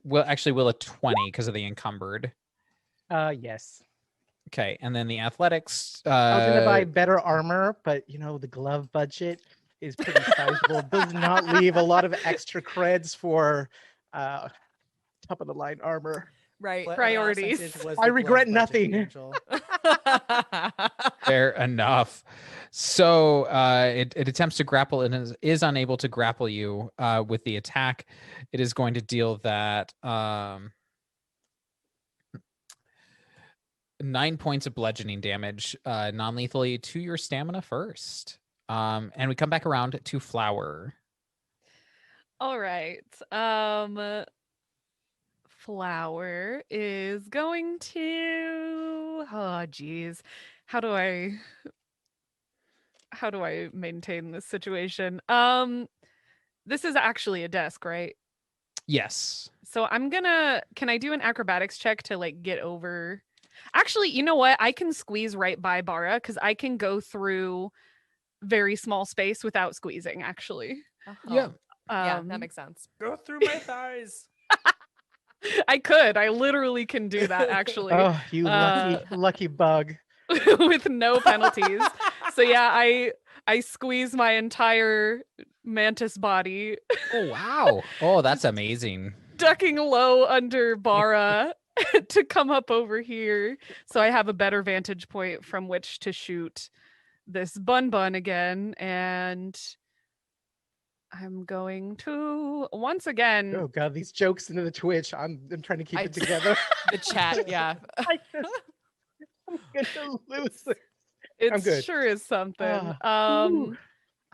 Well, actually, will a 20 because of the encumbered.
Yes.
Okay, and then the athletics.
I was gonna buy better armor, but the glove budget is pretty sizable. Does not leave a lot of extra creds for top of the line armor.
Right.
What
Priorities.
percentage was
I
the
regret
glove budget,
nothing.
Angel?
Fair enough. So it attempts to grapple and is unable to grapple you with the attack. It is going to deal that 9 points of bludgeoning damage non-lethally to your stamina first. And we come back around to Flower.
All right. Flower is going to. Oh, geez. How do I maintain this situation? This is actually a desk, right?
Yes.
So can I do an acrobatics check to like get over? Actually, you know what? I can squeeze right by Bara because I can go through very small space without squeezing, actually.
Yeah.
Yeah, that makes sense.
Go through my thighs.
I literally can do that actually.
Oh, you lucky bug.
With no penalties. So yeah, I squeeze my entire mantis body,
Oh wow. Oh, that's amazing.
ducking low under Bara to come up over here so I have a better vantage point from which to shoot this bun again. And I'm going to once again.
Oh god, these jokes into the Twitch. I'm trying to keep it together.
The chat, yeah.
I'm gonna lose it. I'm
It
good.
sure is something.
Ooh.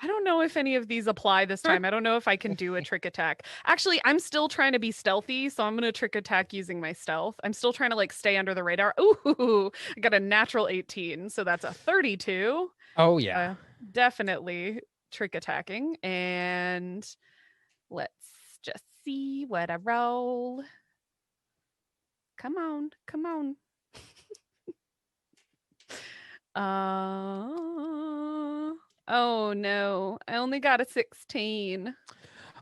I don't know if any of these apply this time. I don't know if I can do a trick attack. Actually, I'm still trying to be stealthy, so I'm going to trick attack using my stealth. I'm still trying to like stay under the radar. Ooh, I got a natural 18, so that's a 32.
Oh yeah.
Definitely trick attacking. And let's just see what I roll. Come on. Oh no, I only got a 16.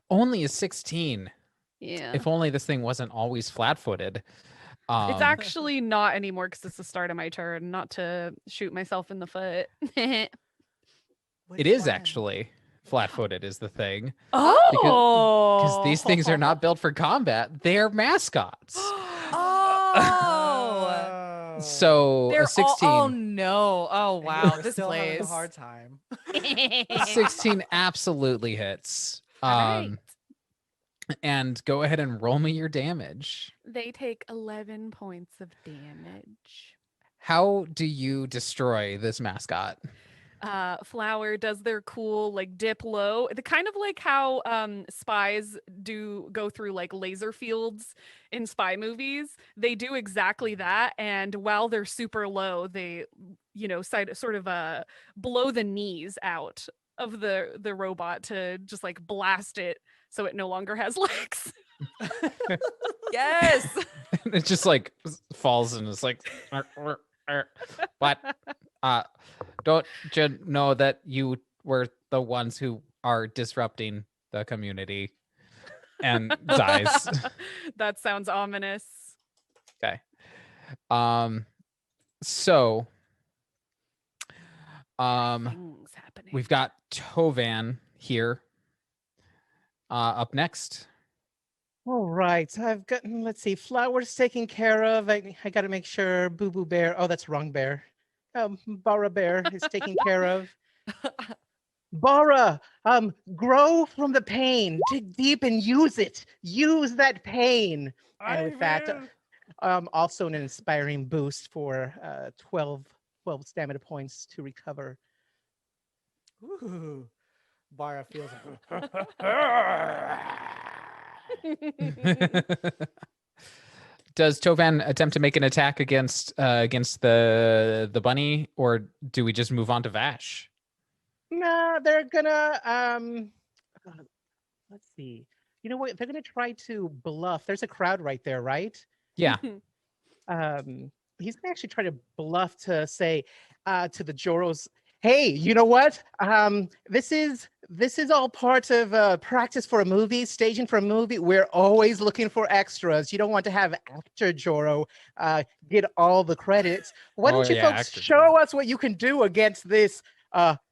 Only a 16.
Yeah.
If only this thing wasn't always flat-footed.
It's actually not anymore because it's the start of my turn, not to shoot myself in the foot.
It is actually flat-footed is the thing.
Oh,
Because these things are not built for combat. They're mascots.
Oh.
So
They're
a 16.
oh no. Oh wow.
We're
This
still having a
plays.
hard time.
16 absolutely hits.
All right.
And go ahead and roll me your damage.
They take 11 points of damage.
How do you destroy this mascot?
Flower does their cool like dip low, the kind of like how spies do go through like laser fields in spy movies. They do exactly that, and while they're super low, they sort of blow the knees out of the robot to just like blast it so it no longer has legs.
Yes.
It just like falls and it's like but don't you know that you were the ones who are disrupting the community, and dies.
That sounds ominous.
Okay. So
Things happening.
we've got Tovan here up next.
All right, so I've gotten, let's see, Flowers taken care of. I got to make sure Boo Boo Bear. Oh, that's wrong bear. Bara Bear is taken care of. Bara, grow from the pain. Dig deep and use it. Use that pain. And with that, also an inspiring boost for 12 stamina points to recover.
Ooh. Bara feels
Does Tovan attempt to make an attack against the bunny, or do we just move on to Vash?
Nah, they're gonna let's see. You know what? They're gonna try to bluff. There's a crowd right there, right?
Yeah.
He's gonna actually try to bluff to say to the Joros, hey, you know what? This is all part of practice for a movie, staging for a movie. We're always looking for extras. You don't want to have actor Joro get all the credits. Why don't you folks show us what you can do against this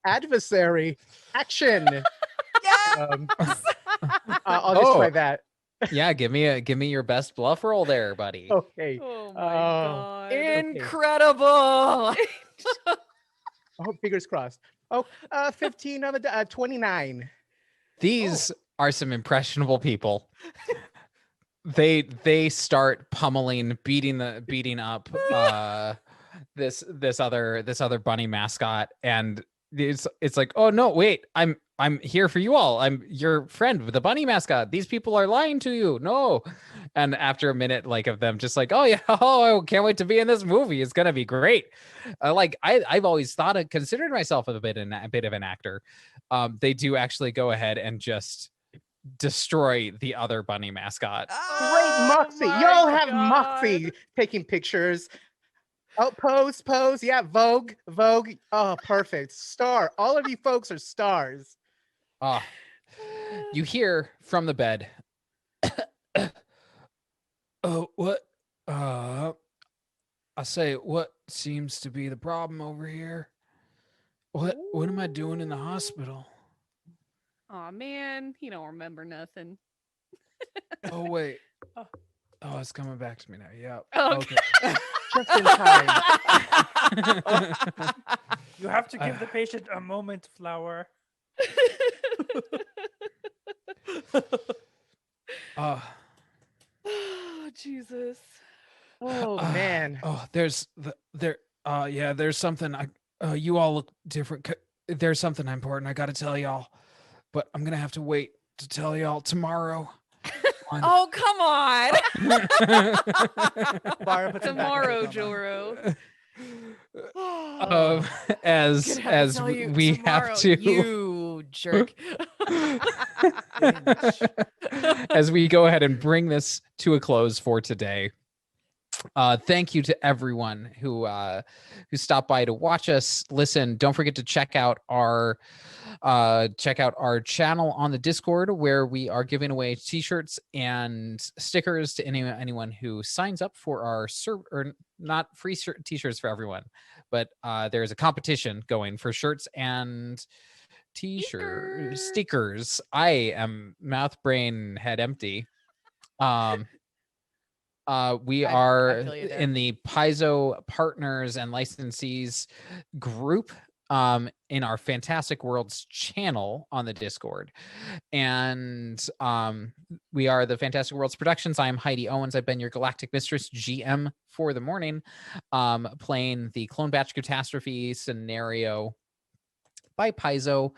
adversary? Action.
Yes.
I'll just try that.
Yeah, give me your best bluff roll there, buddy.
Okay.
Oh my god.
Incredible.
Oh, fingers crossed. Oh, 15 on the 29.
These are some impressionable people. They start pummeling, beating up this other bunny mascot, and it's like, oh no, wait, I'm here for you all. I'm your friend with the bunny mascot. These people are lying to you. No. And after a minute, like of them just like, oh yeah, oh, I can't wait to be in this movie. It's gonna be great. I've always considered myself a bit of an actor. They do actually go ahead and just destroy the other bunny mascot.
Great moxie. Y'all have moxie taking pictures. Oh, pose. Yeah, Vogue. Oh, perfect. Star. All of you folks are stars.
Oh, You hear from the bed. Oh, what? I say, what seems to be the problem over here? What am I doing in the hospital?
Aw, man, he don't remember nothing.
Oh, wait. Oh, it's coming back to me now. Yep.
Okay.
Just in time.
You have to give the patient a moment, Flower.
Uh,
Oh, Jesus.
Oh man.
there's there's something you all look different. There's something important I got to tell y'all, but I'm gonna have to wait to tell y'all tomorrow.
Oh, come on.
Bara puts him back in
Tomorrow,
coma.
Joro.
As
Gonna have to tell
we
you
we
tomorrow,
have to
you jerk.
as we go ahead and bring this to a close for today. Thank you to everyone who stopped by to watch us, listen. Don't forget to check out our channel on the Discord, where we are giving away t-shirts and stickers to anyone who signs up for our or not free t-shirts for everyone, but there is a competition going for shirts and t-shirts, stickers. I am mouth, brain, head empty. We are
feel you there.
in the Paizo partners and licensees group in our Fantastic Worlds channel on the Discord. And we are the Fantastic Worlds Productions. I am Heidi Owens. I've been your Galactic Mistress GM for the morning, playing the Clone Batch Catastrophe scenario by Paizo.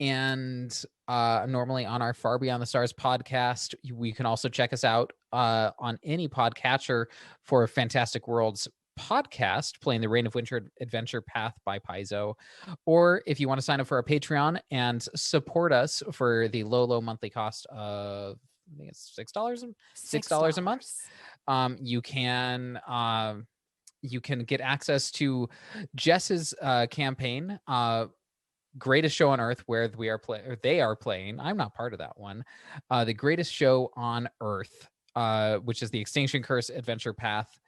And normally on our Far Beyond the Stars podcast. We can also check us out on any podcatcher for Fantastic Worlds podcast, playing the Reign of Winter Adventure Path by Paizo. Or if you want to sign up for our Patreon and support us for the low monthly cost of, I think it's $6 a month, you can get access to Jess's campaign, Greatest Show on Earth, where they are playing. I'm not part of that one. The Greatest Show on Earth, which is the Extinction Curse Adventure Path.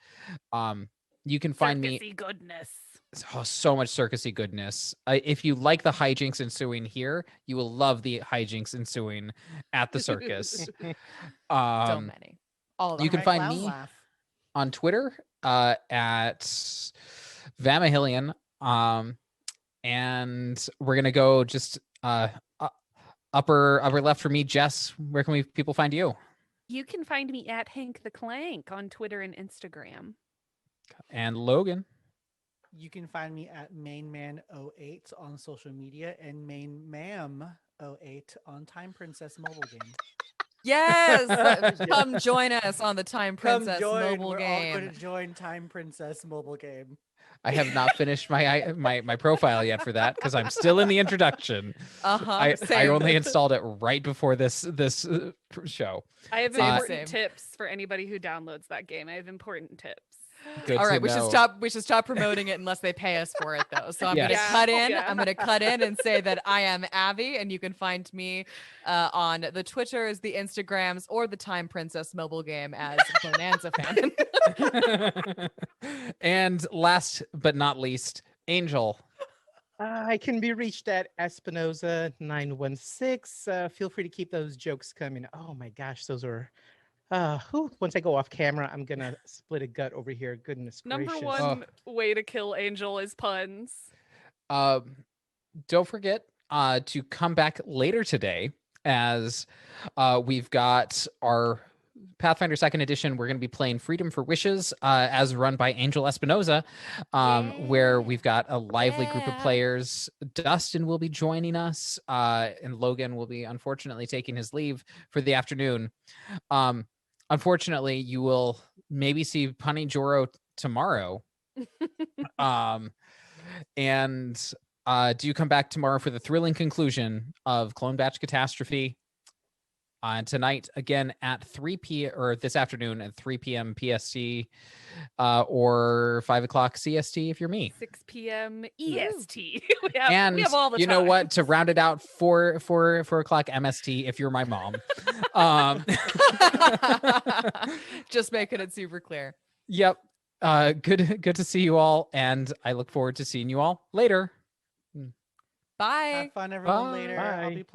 You can find
Circusy goodness.
so much circusy goodness. If you like the hijinks ensuing here, you will love the hijinks ensuing at the circus.
So many. All of them.
You can find me on Twitter at Vamahillion. And we're gonna go just upper left for me. Jess, where can people find you?
You can find me at Hank the Clank on Twitter and Instagram.
And Logan,
you can find me at mainman08 on social media and mainmam08 on Time Princess mobile game.
Yes, come join us on the Time Princess mobile
We're
game.
all going to join Time Princess mobile game.
I have not finished my profile yet for that because I'm still in the introduction. I only installed it right before this show.
I have important tips for anybody who downloads that game. I have important tips.
Good
All right,
to know.
we should stop promoting it unless they pay us for it though. So I'm gonna cut in. I'm gonna cut in and say that I am Abby, and you can find me on the Twitters, the Instagrams, or the Time Princess mobile game as Bonanza Fan.
And last but not least, Angel.
I can be reached at Espinoza916. Feel free to keep those jokes coming. Oh my gosh, those are. Once I go off camera, I'm gonna split a gut over here. Goodness gracious.
Number one way to kill Angel is puns.
Don't forget to come back later today, as we've got our Pathfinder 2nd Edition. We're going to be playing Freedom for Wishes, as run by Angel Espinoza, where we've got a lively group of players. Dustin will be joining us, and Logan will be unfortunately taking his leave for the afternoon. Unfortunately, you will maybe see Punny Joro tomorrow. And do you come back tomorrow for the thrilling conclusion of Clone Batch Catastrophe? tonight again at 3 p.m. or this afternoon at 3 p.m. PST, or 5 o'clock CST if you're me.
6 p.m. EST. we
And
have all the
you
time.
know what? To round it out, 4 o'clock MST if you're my mom.
Just making it super clear.
Yep. Good to see you all, and I look forward to seeing you all later.
Bye.
Have fun, everyone.
Bye.
Later. I'll
Bye.
be playing